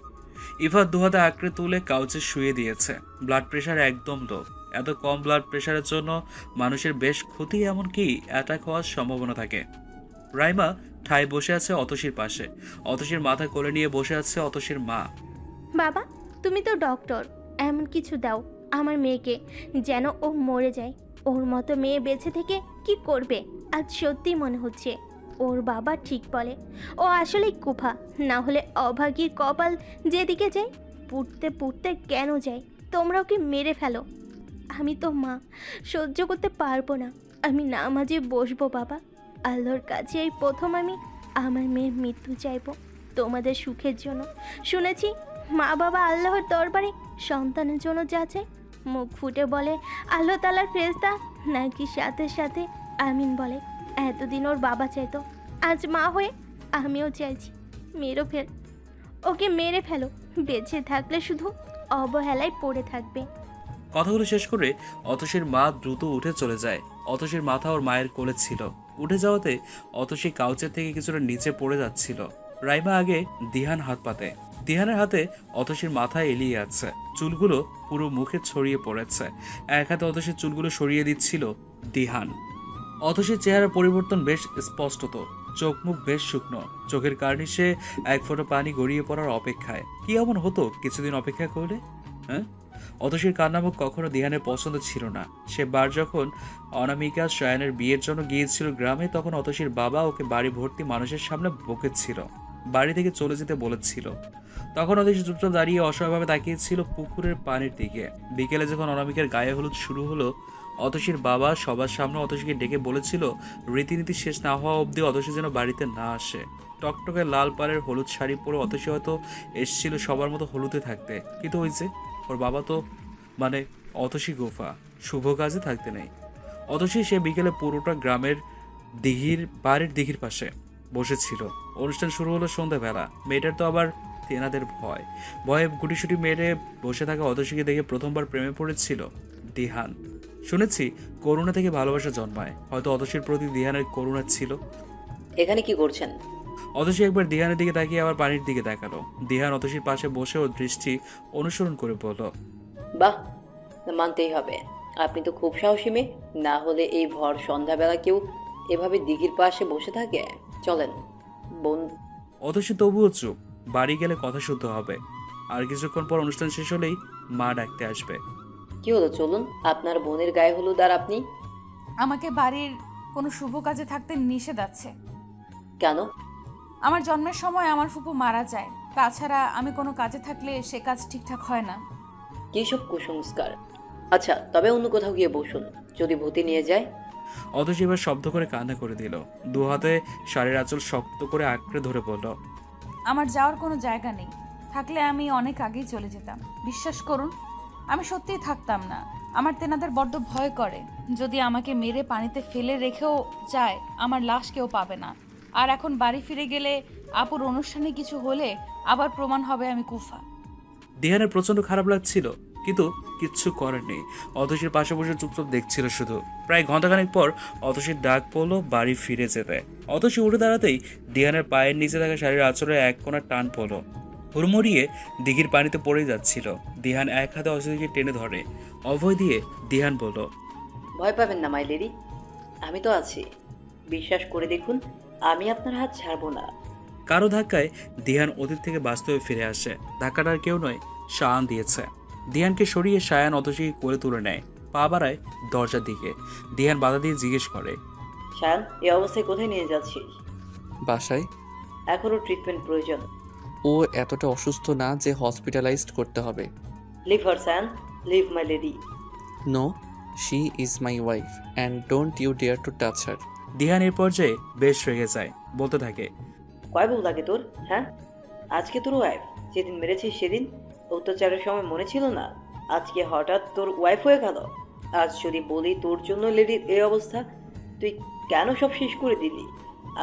ইফাত দুহাতে আঁকড়ে তুলে কাউচে শুয়ে দিয়েছে। ব্লাড প্রেশার একদম লো। এত কম ব্লাড প্রেশারের জন্য মানুষের বেশ ক্ষতি, এমনকি অ্যাটাক হওয়ার সম্ভাবনা থাকে। রাইমা ঠায় বসে আছে অতসীর পাশে। অতসীর মাথা কোলে নিয়ে বসে আছে অতসীর মা। বাবা, তুমি তো ডক্টর, এমন কিছু দাও আমার মেয়েকে যেন ও মরে যায়। ওর মতো মেয়ে বেঁচে থেকে কি করবে? আজ সত্যি মনে হচ্ছে ওর বাবা ঠিক বলে, ও আসলেই কুফা, না হলে অভাগীর কপাল যেদিকে যায় পুড়তে পুড়তে কেন যায়। তোমরা ওকে মেরে ফেলো। আমি তো মা, সহ্য করতে পারবো না। আমি নামাজে বসবো বাবা। আল্লাহর কাছে এই প্রথম আমি আমার মেয়ের মৃত্যু চাইবো, তোমাদের সুখের জন্য। শুনেছি মা বাবা আল্লাহর দরবারে সন্তানের জন্য যা চায় মুখ ফুটে বলে আল্লাহ তাআলার ফেরেশতা, নাকি সাথে সাথে আমিন বলে। এতদিন ওর বাবা চাইতো, আজ মা হয়ে আমিও চাইছি। ওকে মেরে ফেলো। বেঁচে থাকলে শুধু অবহেলায় পড়ে থাকবে। কথাগুলো শেষ করে অতসীর মা দ্রুত উঠে চলে যায়। অতসীর মাথা ওর মায়ের কোলে ছিল। উঠে যাওয়াতে অতসী কাউচের থেকে কিছুটা নিচে পড়ে যাচ্ছিল। রাইমা আগে দিহান হাত পাতে। দিহানের হাতে অতসীর মাথা এলিয়ে আছে। চুলগুলো পুরো মুখে ছড়িয়ে পড়েছে। এক হাতে অতসীর চুলগুলো সরিয়ে দিচ্ছিল দিহান। অতসীর চেহারার পরিবর্তন বেশ স্পষ্টত। চোখ মুখ বেশ শুকনো। চোখের কার্নিশে এক ফোঁটা পানি গড়িয়ে পড়ার অপেক্ষায়। কি এমন হতো কিছুদিন অপেক্ষা করলে? হ্যাঁ, অতসীর কান্নামুখ কখনো দিহানের পছন্দ ছিল না। সে বার যখন অনামিকা সায়ানের বিয়ের জন্য গিয়েছিল গ্রামে, তখন অতসীর বাবা ওকে বাড়ি ভর্তি মানুষের সামনে বকেছিল, বাড়ি থেকে চলে যেতে বলেছিল। তখন অতসী চুপচাপ দাঁড়িয়ে অসহায়ভাবে তাকিয়েছিল পুকুরের পানির দিকে। বিকেলে যখন অনামিকার গায়ে হলুদ শুরু হলো, অতসীর বাবা সবার সামনে অতসীকে ডেকে বলেছিল রীতিনীতি শেষ না হওয়া অবধি অতসী যেন বাড়িতে না আসে। টকটকে লাল পাড়ের হলুদ শাড়ি পরে অতসী হয়তো এসেছিল সবার মতো হলুদে থাকতে, কিন্তু ওই যে ওর বাবা তো মানে অতসী গোফা, শুভ কাজে থাকতে নেই। অতসী সে বিকেলে পুরোটা গ্রামের বাড়ির দিঘির পাশে বসেছিল। অনুষ্ঠান শুরু হলো সন্ধ্যাবেলা। মেয়েটার তো আবার তেনাদের ভয়ে গুটিসুটি মেরে বসে থাকা অতসীকে দেখে প্রথমবার প্রেমে পড়েছিল দিহান। শুনেছি করুণা থেকে ভালোবাসা জন্মায়, হয়তো অতসীর প্রতি দিহানের করুণা ছিল। এখানে কি করছেন? অতসী একবার দিহানের দিকে তাকিয়ে আবার পানির দিকে তাকালো। দিহান অতসীর পাশে বসে ওর দৃষ্টি অনুসরণ করে বলল, বাহ, মানতেই হবে, আপনি তো খুব সাহসী মেয়ে। না হলে এই ভর সন্ধ্যাবেলা কেউ এভাবে দিঘির পাশে বসে থাকে? চলেন বোন। অতসী তবুও চুপ। বাড়ি গেলে কথা শুদ্ধ হবে। আর কিছুক্ষণ পর অনুষ্ঠান শেষ হলেই মা ডাকতে আসবে। কি হলো, চলুন। আপনার বোনের গায়ে হলুদ আর আপনি? আমাকে বাড়ির কোনো শুভ কাজে থাকতে নিষেধ আছে। কেন? আমার জন্মের সময় আমার ফুপু মারা যায়। তাছাড়া আমি কোনো কাজে থাকলে সে কাজ ঠিকঠাক হয় না। কি সব কুসংস্কার। আচ্ছা, তবে অন্য কোথাও গিয়ে বসুন, যদি ভূতি নিয়ে যায়। অতসী এবার শব্দ করে কান্না করে দিল। দু হাতে শাড়ির আঁচল শক্ত করে আঁকড়ে ধরে বলল, আমার যাওয়ার কোনো জায়গা নেই। থাকলে আমি অনেক আগেই চলে যেতাম। বিশ্বাস করুন, আমি সত্যিই থাকতাম না। আমার তেনাদের বড্ড ভয় করে। যদি আমাকে মেরে পানিতে ফেলে রেখেও যায়, আমার লাশ কেউ পাবে না। আর এখন বাড়ি ফিরে গেলে আপুর অনুষ্ঠানে কিছু হলে আবার প্রমাণ হবে আমি কুফা। দিহানের প্রচন্ড খারাপ লাগছিল, কিন্তু কিচ্ছু করার নেই। অতসীর পাশে বসে চুপচাপ দেখছিল শুধু। প্রায় ঘন্টাখানেক পর অতসীর ডাক পড়লো বাড়ি ফিরে যেতে। অতসী উঠে দাঁড়াতেই দিহানের পায়ের নিচে থাকা শাড়ির আঁচলে এক কোণা টান পড়লো। হুড়মুড়িয়ে দিঘির পানিতে পড়ে যাচ্ছিল। দিহান এক হাতে অতসীকে টেনে ধরে। অভয় দিয়ে দিহান বলল, ভয় পাবেন না মাই লেডি, আমি তো আছি। বিশ্বাস করে দেখুন, আমি আপনার হাত ছাড়বো না। কারো ধাক্কায় দিহান অতীত থেকে বাস্তবে ফিরে আসে। ধাক্কাটার কেউ নয়, শায়ান দিয়েছে। দিহানকে সরিয়ে শায়ান অতসীকে কোলে তুলে নেয়। পা বাড়ায় দরজার দিকে। দিহান বাধা দিয়ে জিজ্ঞেস করে, শায়ান, এই অবস্থায় কোথায় নিয়ে যাচ্ছিস? বাসায়। এখনও ট্রিটমেন্ট প্রয়োজন। ও এতটা অসুস্থ না যে হসপিটালাইজড করতে হবে। Leave her Shayan, leave my lady. No, she is my wife and don't you dare to touch her. Dihan এর পর্যায়ে বেশ রেগে যায়। বলতে থাকে, কয় বউ লাগে তোর? হ্যাঁ, আজকে তোর ওয়াইফ। যেদিন মেরেছিস সেদিন অত্যাচারের সময় মনে ছিল না? আজকে হঠাৎ তোর ওয়াইফ হয়ে গেল। আজ যদি বলি তোর জন্য লেডির এই অবস্থা, তুই কেন সব শেষ করে দিলি?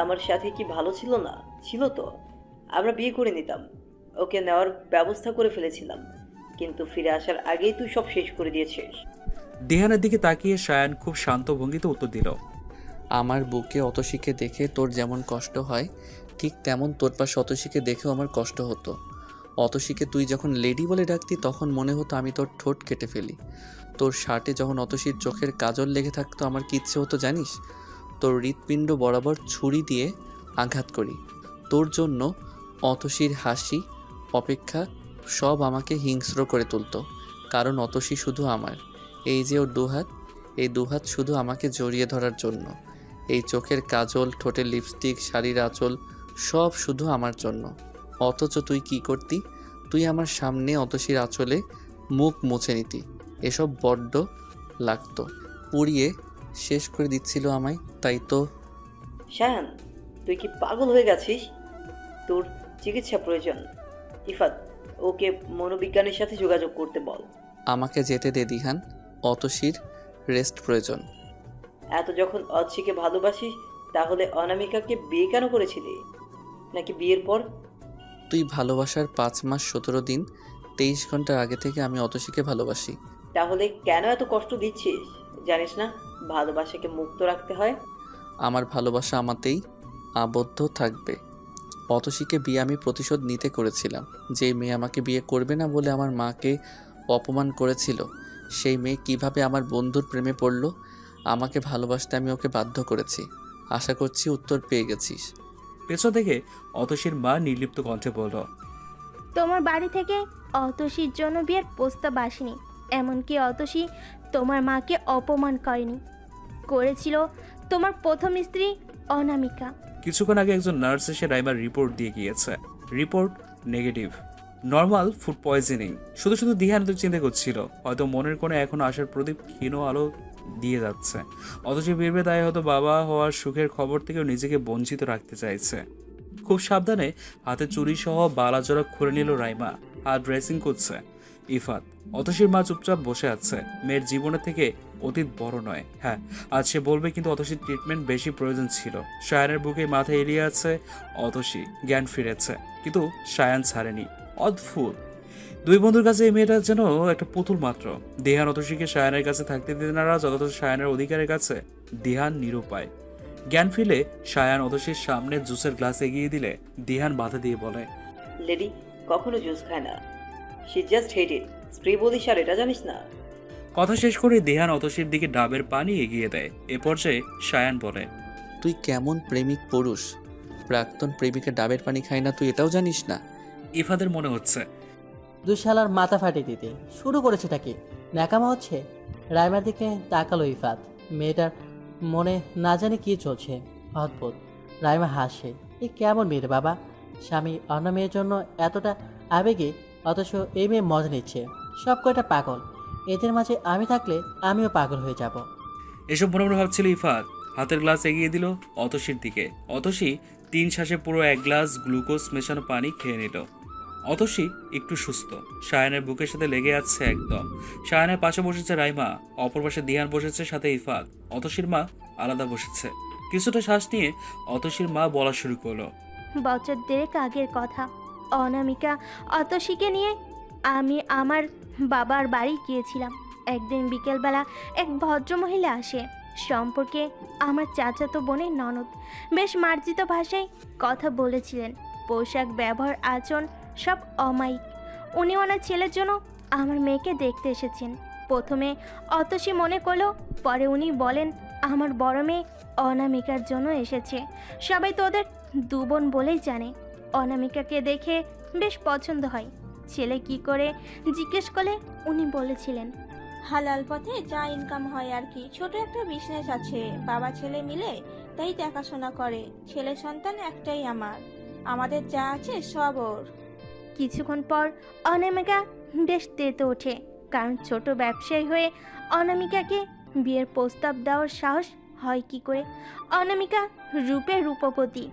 আমার সাথে কি ভালো ছিল না? ছিল তো। আমরা বিয়ে করে নিতাম। ওকে নেওয়ার ব্যবস্থা করে ফেলেছিলাম, কিন্তু ফিরে আসার আগেই তুই সব শেষ করে দিয়েছিস। দিহানের দিকে তাকিয়ে সায়ান খুব শান্ত ভঙ্গিতে উত্তর দিল। আমার বুকে অতসীকে দেখে তোর যেমন কষ্ট হয়, ঠিক তেমন তোর পাশে অতসীকে দেখেও আমার কষ্ট হতো। অতসীকে তুই যখন লেডি বলে ডাকতি তখন মনে হতো আমি তোর ঠোঁট কেটে ফেলি। তোর শার্টে যখন অতসীর চোখের কাজল লেগে থাকতো আমার কি ইচ্ছে হতো জানিস? তোর হৃৎপিণ্ড বরাবর ছুরি দিয়ে আঘাত করি। তোর জন্য অতসীর হাসি অপেক্ষা সব আমাকে হিংস্র করে তুলতো, কারণ অতসী শুধু আমার। এই যে ওর দুহাত, এই দুহাত শুধু আমাকে জড়িয়ে ধরার জন্য। এই চোখের কাজল, ঠোঁটের লিপস্টিক, শাড়ির আঁচল সব শুধু আমার জন্য। অথচ তুই কি করতি? তুই আমার সামনে অতসীর আঁচলে মুখ মুছে নিতি। এসব বড্ড লাগতো, পুড়িয়ে শেষ করে দিচ্ছিল আমায়। তাই তো শায়ান, তুই কি পাগল হয়ে গেছিস? তোর চিকিৎসা প্রয়োজন। ইফাত, ওকে মনোবিজ্ঞানের সাথে যোগাযোগ করতে বল। আমাকে যেতে দে দিহান, অতসীর রেস্ট প্রয়োজন। এত যখন অচ্ছিকে ভালোবাসিস, তাহলে অনামিকাকে বিয়ে কেন করেছিলি? নাকি বিয়ের পর? তুই ভালোবাসার 5 মাস 17 দিন 23 ঘন্টার আগে থেকে আমি অতসীকে ভালোবাসি। তাহলে কেন এত কষ্ট দিচ্ছিস? জানিস না ভালোবাসাকে মুক্ত রাখতে হয়? আমার ভালোবাসা আমাতেই আবদ্ধ থাকবে। অতসীকে বিয়ে আমি প্রতিশোধ নিতে করেছিলাম। যে মেয়ে আমাকে বিয়ে করবে না বলে আমার মাকে অপমান করেছিল, সেই মেয়ে কিভাবে আমার বন্ধুর প্রেমে পড়ল? আমাকে ভালোবাসতে আমি ওকে বাধ্য করেছি। আশা করছি উত্তর পেয়ে গেছিস। পেছন থেকে অতসীর মা নির্লিপ্ত কণ্ঠে বলল। তোমার বাড়ি থেকে অতসীর জন্য বিয়ের প্রস্তাব আসেনি, এমনকি অতসী তোমার মাকে অপমান করেনি, করেছিল তোমার প্রথম স্ত্রী অনামিকা। কিছুক্ষণ আগে একজন নার্স এসে রাইমার রিপোর্ট দিয়ে গিয়েছে। Report negative, normal food poisoning. শুধু শুধু দিহান তো চিন্তা করছিল, হয়তো মনের কোণে এখনো আসার প্রদীপ ক্ষীণ আলো দিয়ে যাচ্ছে। অথচ ভেবে তাই হয়তো বাবা হওয়ার সুখের খবর থেকেও নিজেকে বঞ্চিত রাখতে চাইছে। খুব সাবধানে হাতে চুরি সহ বালাজোড়া খুলে নিল রাইমা, আর ড্রেসিং করছে ইফাত। অতসীর মা চুপচাপ বসে আছে। মেয়ের জীবনের থেকে অতীত বড় নয়, হ্যাঁ আজ সে বলবে, কিন্তু অতসীর ট্রিটমেন্ট বেশি প্রয়োজন ছিল। সায়ানের বুকে মাথা এলিয়ে আছে অতসী, জ্ঞান ফিরেছে, কিন্তু সায়ান ছাড়েনি। অদ্ভুত, দুই বন্ধুর কাছে এই মেয়েটা যেন একটা পুতুল মাত্র। দিহান অতসীকে সায়ানের কাছে থাকতে দিতে নারাজ, অথচ সায়ানের অধিকারের কাছে দিহান নিরুপায়। জ্ঞান ফিরে সায়ান অতসীর সামনে জুসের গ্লাস এগিয়ে দিলে দিহান বাধা দিয়ে বলে, লেডি কখনো জুস খায় না, শি জাস্ট হেট ইট। স্ত্রী বলিস আর এটা জানিস না? কথা শেষ করে দিহান অতসীর দিকে ডাবের পানি এগিয়ে দেয়। এ পর্যায়ে সায়ান বলে, তুই কেমন প্রেমিক পুরুষ! প্রাক্তন প্রেমিকা ডাবের পানি খায় না, তুই এটাও জানিস না? ইফাদের মনে হচ্ছে দুশালার মাথা ফাটিয়ে দিতে শুরু করেছেটা কি? ন্যাকামা হচ্ছে। রাইমার দিকে তাকালো ইফাত। মেয়েটার মনে না জানি কি চলছে, অদ্ভুত। রাইমা হাসে। এই কেমন মেয়ে রে বাবা? স্বামী অন্য মেয়ের জন্য এতটা আবেগে, অথচ এই মেয়ে মজা নিচ্ছে। সব কয়টা পাগল। এদের মাঝে আমি থাকলে আমিও পাগল হয়ে যাব। এসব মনে মনে ভাবছিল ইফাত। হাতের গ্লাস এগিয়ে দিল অতসীর দিকে। অতসী 3 শ্বাসে পুরো 1 গ্লাস গ্লুকোজ মেশানো পানি খেয়ে নিল। অতসী একটু সুস্থ, সায়ানের বুকের সাথে লেগে আছে একদম। সায়ানের পাশে বসেছে রাইমা, অপর পাশে দিহান বসেছে, সাথে ইফাত। অতসীর মা আলাদা বসেছে। কিছুটা শ্বাস নিয়ে অতসীর মা বলা শুরু করলো, বছর দেড়েক আগের কথা, অনামিকা অতসীকে নিয়ে আমি আমার বাবার বাড়ি গিয়েছিলাম। একদিন বিকেলবেলা এক ভদ্রমহিলা আসে, সম্পর্কে আমার চাচাতো বোনের ননদ। বেশ মার্জিত ভাষায় কথা বলেছিলেন। পোশাক, ব্যবহার, আচরণ সব অমায়িক। উনি ওনার ছেলের জন্য আমার মেয়েকে দেখতে এসেছেন। প্রথমে অতসী মনে করলো, পরে উনি বলেন আমার বড় মেয়ে অনামিকার জন্য এসেছে। সবাই তো ওদের 2 বোন বলেই জানে। অনামিকাকে দেখে বেশ পছন্দ হয়। ছেলে কি করে জিজ্ঞেস করলে উনি বলেছিলেন, হালাল পথে যা ইনকাম হয় আর কি, ছোট একটা বিজনেস আছে, বাবা ছেলে মিলে তাই দেখাশোনা করে। ছেলে সন্তান একটাই আমার, আমাদের যা আছে সব ওর। কিছুক্ষণ পর অনামিকা বেশ তেতে ওঠে, কারণ ছোট ব্যবসায়ী হয়ে অনামিকাকে বিয়ের প্রস্তাব দেওয়ার সাহস হয় কি করে? অনামিকা রূপে রূপবতী,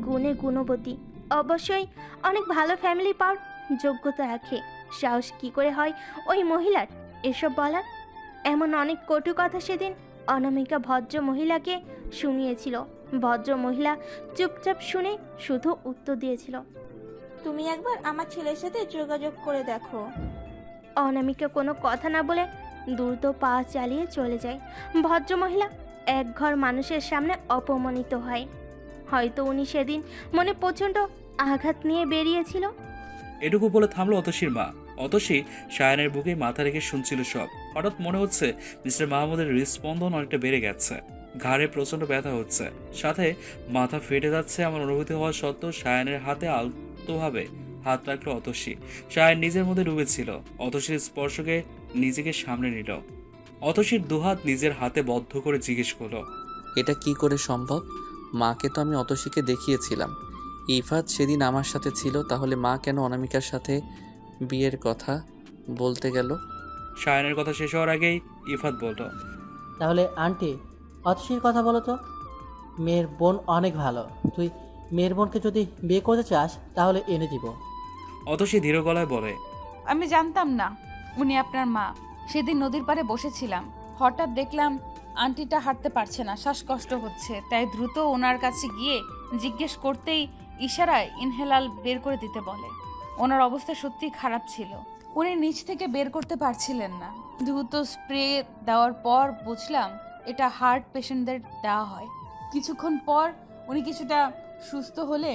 গুণে গুণবতী, অবশ্যই অনেক ভালো ফ্যামিলি পাওয়ার যোগ্যতা রাখে। সাহস কি করে হয় ওই মহিলার এসব বলার? এমন অনেক কটু কথা সেদিন অনামিকা ভদ্র মহিলাকে শুনিয়েছিল। ভদ্র মহিলা চুপচাপ শুনে শুধু উত্তর দিয়েছিল, তুমি একবার আমার ছেলের সাথে যোগাযোগ করে দেখো। অনামিকা কোনো কথা না বলে দ্রুত পা চালিয়ে চলে যায়। ভদ্রমহিলা এক ঘর মানুষের সামনে অপমানিত হয়। হয়তো উনি সেদিন মনে প্রচণ্ড আঘাত নিয়ে বেরিয়েছিল। এটুকু বলে থামলো অতসীর মা। অতসী সায়ানের বুকে মাথা রেখে শুনছিল সব। হঠাৎ মনে হচ্ছে মিস্টার মাহমুদের হৃদস্পন্দন অনেকটা বেড়ে গেছে, ঘাড়ে প্রচন্ড ব্যথা হচ্ছে, সাথে মাথা ফেটে যাচ্ছে। আমার অনুভূতি হওয়া সত্ত্বেও সায়ানের হাতে আলতোভাবে হাত রাখলো অতসী। সায়ান নিজের মধ্যে ডুবেছিল। অতসীর স্পর্শকে নিজেকে সামনে নিল। অতসীর দুহাত নিজের হাতে বদ্ধ করে জিজ্ঞেস করলো, এটা কি করে সম্ভব? মাকে তো আমি অতসীকে দেখিয়েছিলাম। ইফাত সেদিন আমার সাথে ছিল, তাহলে মা কেন অনামিকার সাথে বিয়ের কথা বলতে গেল? সায়ানের কথা শেষ হওয়ার আগেই ইফাত বলল, তাহলে আন্টি, অতসীর কথা বলো তো। মেয়ের বোন অনেক ভালো, তুই মেয়ের বোনকে যদি বিয়ে করতে চাস তাহলে এনে দিব। অতসী ধীর গলায় বলে, আমি জানতাম না উনি আপনার মা। সেদিন নদীর পাড়ে বসেছিলাম, হঠাৎ দেখলাম আন্টিটা হাঁটতে পারছে না, শ্বাসকষ্ট হচ্ছে। তাই দ্রুত ওনার কাছে গিয়ে জিজ্ঞেস করতেই ইশারায় ইনহেলাল বের করে দিতে বলে। ওনার অবস্থা সত্যিই খারাপ ছিল, উনি নিচ থেকে বের করতে পারছিলেন না। দ্রুত স্প্রে দেওয়ার পর বুঝলাম এটা হার্ট পেশেন্টদের দেওয়া হয়। কিছুক্ষণ পর উনি কিছুটা সুস্থ হলে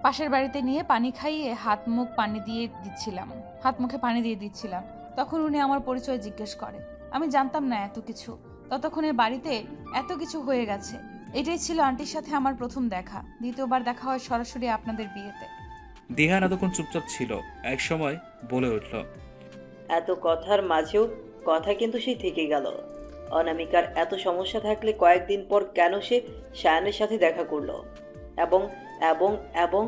পাশের বাড়িতে নিয়ে পানি খাইয়ে হাত মুখে পানি দিয়ে দিচ্ছিলাম। তখন উনি আমার পরিচয় জিজ্ঞেস করে। আমি জানতাম না এত কিছু, ততক্ষণে বাড়িতে এত কিছু হয়ে গেছে। এটাই ছিল আন্টির সাথে আমার প্রথম দেখা। দ্বিতীয়বার দেখা হয় সরাসরি আপনাদের বিয়েতে। দিহান এতক্ষণ চুপচাপ ছিল, এক সময় বলে উঠল, এত কথার মাঝেও কথা কিন্তু সেই থেকে গেল। অনামিকার এত সমস্যা থাকলে কয়েকদিন পর কেন সে সায়ানের সাথে দেখা করলো এবং এবং এবং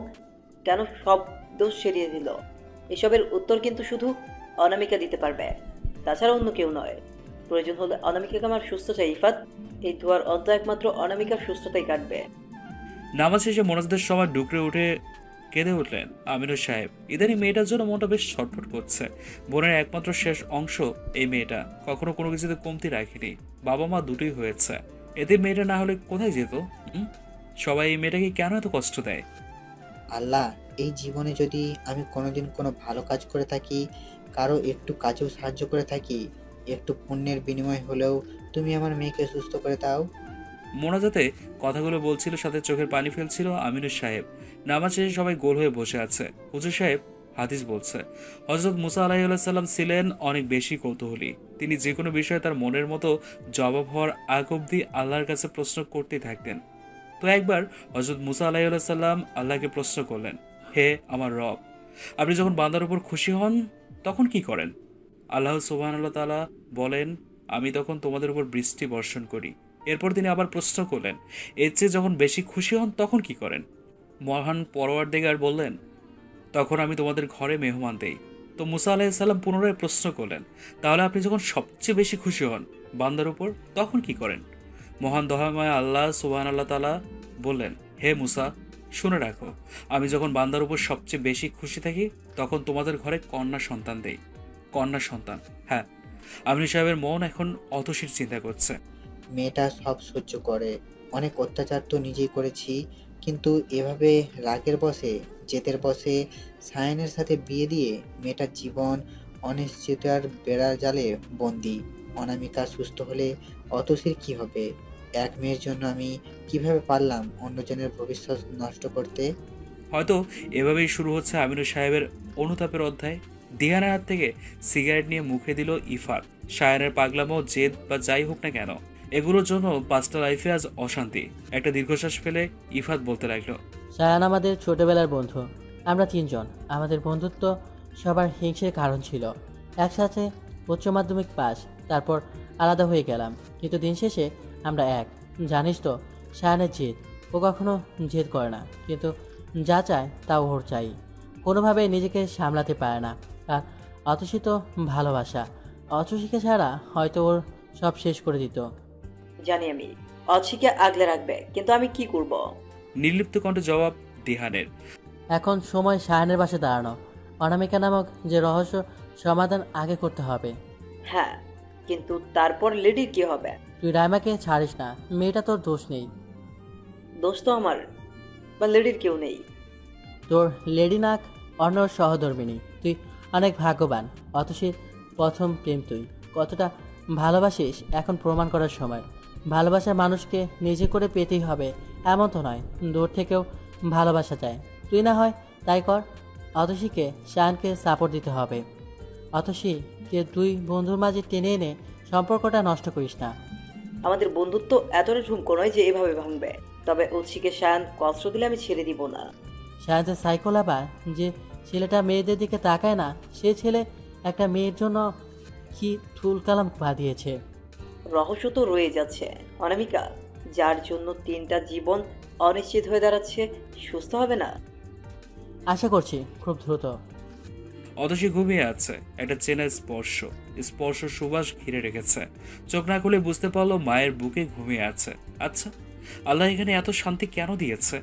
কেন সব দোষ সেরিয়ে দিল? এসবের উত্তর কিন্তু শুধু অনামিকা দিতে পারবে, তাছাড়া অন্য কেউ নয়। প্রয়োজন হলে অনামিকাকে আমার সুস্থ চাই ইফাত। এই দুয়ার অন্ত একমাত্র অনামিকার সুস্থতাই কাটবে। নামাজ শেষে মোনাজাতের সময় ডুকরে উঠে কেঁদে উঠলেন আমিনুর সাহেব। ইদানি মেয়েটার জন্য মনটা বেশ ছটফট করছে। বোনের একমাত্র শেষ অংশ এই মেয়েটা, কখনো কোনো কিছুতে কমতি রাখেনি। বাবা মা দুটোই হয়েছে, এদের মেয়েটা না হলে কোথায় যেত? সবাই এই মেয়েটাকে কেন এত কষ্ট দেয়? আল্লাহ, এই জীবনে যদি আমি কোনোদিন কোনো ভালো কাজ করে থাকি, কারো একটু কাজেও সাহায্য করে থাকি, একটু পুণ্যের বিনিময় হলেও তুমি আমার মেয়েকে সুস্থ করে দাও। মোনাজাতে কথাগুলো বলছিল, সাথে চোখের পানি ফেলছিল আমিনুর সাহেব। নামাজ শেষে সবাই গোল হয়ে বসে আছে। হুজুর সাহেব হাদিস বলছে, হযরত মুসা আলাইহিস সালাম ছিলেন অনেক বেশি কৌতূহলী। তিনি যে কোনো বিষয়ে তার মনের মতো জবাব হওয়ার আগ অব্দি আল্লাহর কাছে প্রশ্ন করতেই থাকতেন। তো একবার হযরত মুসা আলাইহিস সালাম আল্লাহকে প্রশ্ন করলেন, হে আমার রব, আপনি যখন বান্দার উপর খুশি হন তখন কি করেন? আল্লাহ সুবহানাহু তাআলা বলেন, আমি তখন তোমাদের উপর বৃষ্টি বর্ষণ করি। এরপর তিনি আবার প্রশ্ন করলেন, এর চেয়ে যখন বেশি খুশি হন তখন কি করেন? মহান পরওয়ারদিগার বললেন, তখন আমি তোমাদের ঘরে মেহমান দেই। তো মুসা আলাইহিস সালাম পুনরায় প্রশ্ন করলেন, তাহলে আপনি যখন সবচেয়ে বেশি খুশি হন বান্দার উপর তখন কি করেন? মহান দয়াময় আল্লাহ সুবহানাহু তাআলা বললেন, হে মুসা, শুনে রাখো, আমি যখন বান্দার উপর সবচেয়ে বেশি খুশি থাকি তখন তোমাদের ঘরে কন্যা সন্তান দেই। কন্যা সন্তান? হ্যাঁ। আমিনুর সাহেবের মন এখন অতসীর চিন্তা করছে। মেয়েটা সব সহ্য করে, অনেক অত্যাচার তো নিজেই করেছি, কিন্তু এভাবে রাগের বশে, জেদের বশে সায়ানের সাথে বিয়ে দিয়ে মেয়েটার জীবন অনিশ্চয়তার বেড়ার জালে বন্দি। অনামিকা সুস্থ হলে অতসীর কি হবে? এক মেয়ের জন্য আমি কিভাবে পারলাম অন্যজনের ভবিষ্যৎ নষ্ট করতে? হয়তো এভাবেই শুরু হচ্ছে আমিনুর সাহেবের অনুতাপের অধ্যায়। দিহানের হাত থেকে সিগারেট নিয়ে মুখে দিল ইফাত। সায়ানের পাগলামো, জেদ বা যাই হোক না কেন, এগুলোর জন্য 5টা লাইফে আজ অশান্তি। একটা দীর্ঘশ্বাস ফেলে ইফাত বলতে লাগলো, সায়ান আমাদের ছোটবেলার বন্ধু। আমরা 3 জন। আমাদের বন্ধুত্ব সবার হিংসের কারণ ছিল। একসাথে উচ্চ মাধ্যমিক পাস, তারপর আলাদা হয়ে গেলাম, কিন্তু দিন শেষে আমরা এক। জানিস তো সায়ানের জেদ, ও কখনো জেদ করে না, কিন্তু যা চায় তাও ওর চাই। কোনোভাবে নিজেকে সামলাতে পারে না। আর অতসী তো ভালোবাসা, অতসীকে ছাড়া হয়তো ওর সব শেষ করে দিত। জানি আমি অতসীকে আগলে রাখবে, কিন্তু আমি কি করব? নির্লিপ্ত কণ্ঠে জবাব দিহানের। এখন সময় সায়ানের পাশে দাঁড়ানো। অনামিকা নামক যে রহস্য সমাধান আগে করতে হবে। হ্যাঁ, কিন্তু তারপর লেডির কি হবে? তুই রাইমাকে ছাড়িস না, মেয়েটা তোর দোষ নেই। দোষ তো আমার বা লেডির কেউ নেই। তোর লেডি নাক অন্য সহধর্মিনী, তুই অনেক ভাগ্যবান। অতসীর প্রথম প্রেম তুই কতটা ভালোবাসিস এখন প্রমাণ করার সময়। ভালোবাসার মানুষকে নিজে করে পেতেই হবে এমন তো নয়, দূর থেকেও ভালোবাসা যায়। তুই না হয় তাই কর। অতসীকে শায়ানকে সাপোর্ট দিতে হবে। অতসীকে দুই বন্ধুর মাঝে টেনে এনে সম্পর্কটা নষ্ট করিস না। আমাদের বন্ধুত্ব এতটা ঠুমকো নয় যে এভাবে ভাঙবে। তবে উৎসিকে শায়ান কষ্ট দিলে আমি ছেড়ে দিব না। শায়ান যে সাইকোল, আবার যে ছেলেটা মেয়েদের দিকে তাকায় না, সে ছেলে একটা মেয়ের জন্য কি থুলকালাম বাঁধিয়েছে। রহস্য তো রয়ে যাচ্ছে অনামিকা, যার জন্য 3টা জীবন অনিশ্চিত হয়ে দাঁড়াচ্ছে, সুস্থ হবে না? আশা করছি খুব দ্রুত। অতসী ঘুমিয়ে আছে। একটা চেনা স্পর্শ স্পর্শ সুবাস ঘিরে রেখেছে। চোখ না খুলে বুঝতে পারলো মায়ের বুকে ঘুমিয়ে আছে। আচ্ছা, আল্লাহ এখানে এত শান্তি কেন দিয়েছে?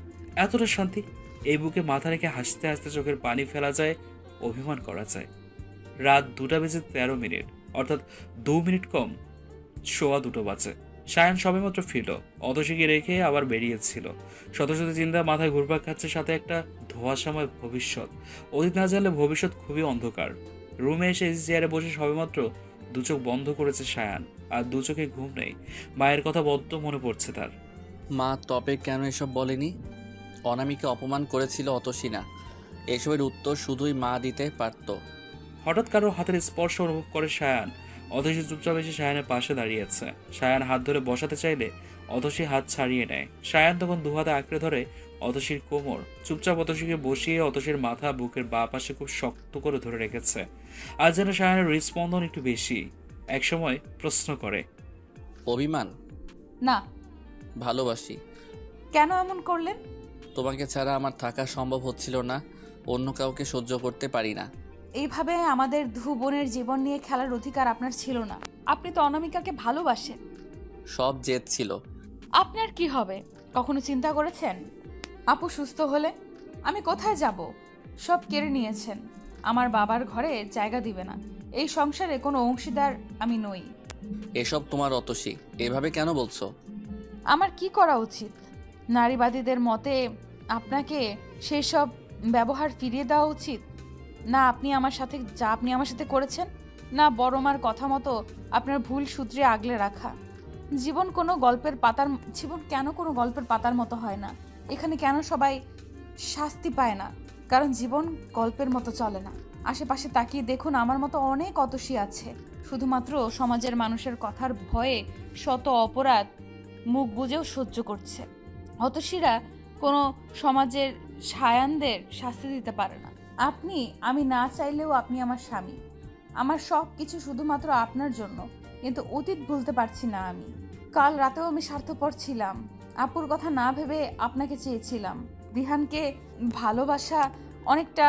এতটা শান্তি এই বুকে মাথা রেখে হাসতে হাসতে চোখের পানি ফেলা যায়, অভিমান করা যায়। রাত 2:13, অর্থাৎ 2 মিনিট কম 2:15 বাজে। সায়ান সবেমাত্র ফিরল। অতসীকে রেখে আবার বেরিয়েছিল। শত শত চিন্তা মাথায় ঘুরপাক খাচ্ছে, সাথে একটা ধোঁয়াশাময় ভবিষ্যৎ। অতীত না জানলে ভবিষ্যৎ খুবই অন্ধকার। রুমে এসে চেয়ারে বসে সবেমাত্র দু চোখ বন্ধ করেছে সায়ান, আর দু চোখে ঘুম নেই। মায়ের কথা বড্ড মনে পড়ছে তার। মা তবে কেন এসব বলেনি? অনামিকে অপমান করেছিল অতসী না। এসবের উত্তর শুধুই মা দিতে পারত। হঠাৎ কারো হাতের স্পর্শ অনুভব করে সায়ান। অতসী চুপচাপ এসে সায়ানের পাশে দাঁড়িয়েছে। সায়ান হাত ধরে বসাতে চাইলে অতসী হাত ছাড়িয়ে নেয়। সায়ান তখন দুহাতে আঁকড়ে ধরে অতসীর কোমর। চুপচাপ অতসীকে বসিয়ে অতসীর মাথা বুকের বাঁ পাশে খুব শক্ত করে ধরে রেখেছে। আজ যেন সায়ানের হৃদস্পন্দন একটু বেশি। একসময় প্রশ্ন করে, অভিমান না। ভালোবাসি। কেন এমন করলেন? তোমাকে ছাড়া আমার থাকা সম্ভব হচ্ছিল না, অন্য কাউকে সহ্য করতে পারি না। এইভাবে আমাদের দু বোনের জীবন নিয়ে খেলার অধিকার আপনার ছিল না। আপনি তো অনামিকাকে ভালোবাসেন। সব জেদ ছিল। আপনার কি হবে কখনো চিন্তা করেছেন? আপু সুস্থ হলে আমি কোথায় যাব? সব কেড়ে নিয়েছেন। আমার বাবার ঘরে জায়গা দিবে না। এই সংসারে কোনো অংশীদার আমি নই। এসব তোমার অতসী, এভাবে কেন বলছো? আমার কি করা উচিত? নারীবাদীদের মতে আপনাকে সেই সব ব্যবহার ফিরিয়ে দেওয়া উচিত না? আপনি আমার সাথে করেছেন না বড় মার কথা মতো আপনার ভুল সূত্রে আগলে রাখা? জীবন কেন কোনো গল্পের পাতার মতো হয় না? এখানে কেন সবাই শাস্তি পায় না? কারণ জীবন গল্পের মতো চলে না। আশেপাশে তাকিয়ে দেখুন, আমার মতো অনেক অতসী আছে, শুধুমাত্র সমাজের মানুষের কথার ভয়ে শত অপরাধ মুখ বুজেও সহ্য করছে। অতসীরা কোনো সমাজের সায়ানদের শাস্তি দিতে পারে না। আমি না চাইলেও আপনি আমার স্বামী। আমার সব কিছু শুধুমাত্র আপনার জন্য, কিন্তু অতীত ভুলতে পারছি না আমি। কাল রাতেও আমি স্বার্থপর ছিলাম। আপুর কথা না ভেবে আপনাকে চেয়েছিলাম। রিহানকে ভালোবাসা অনেকটা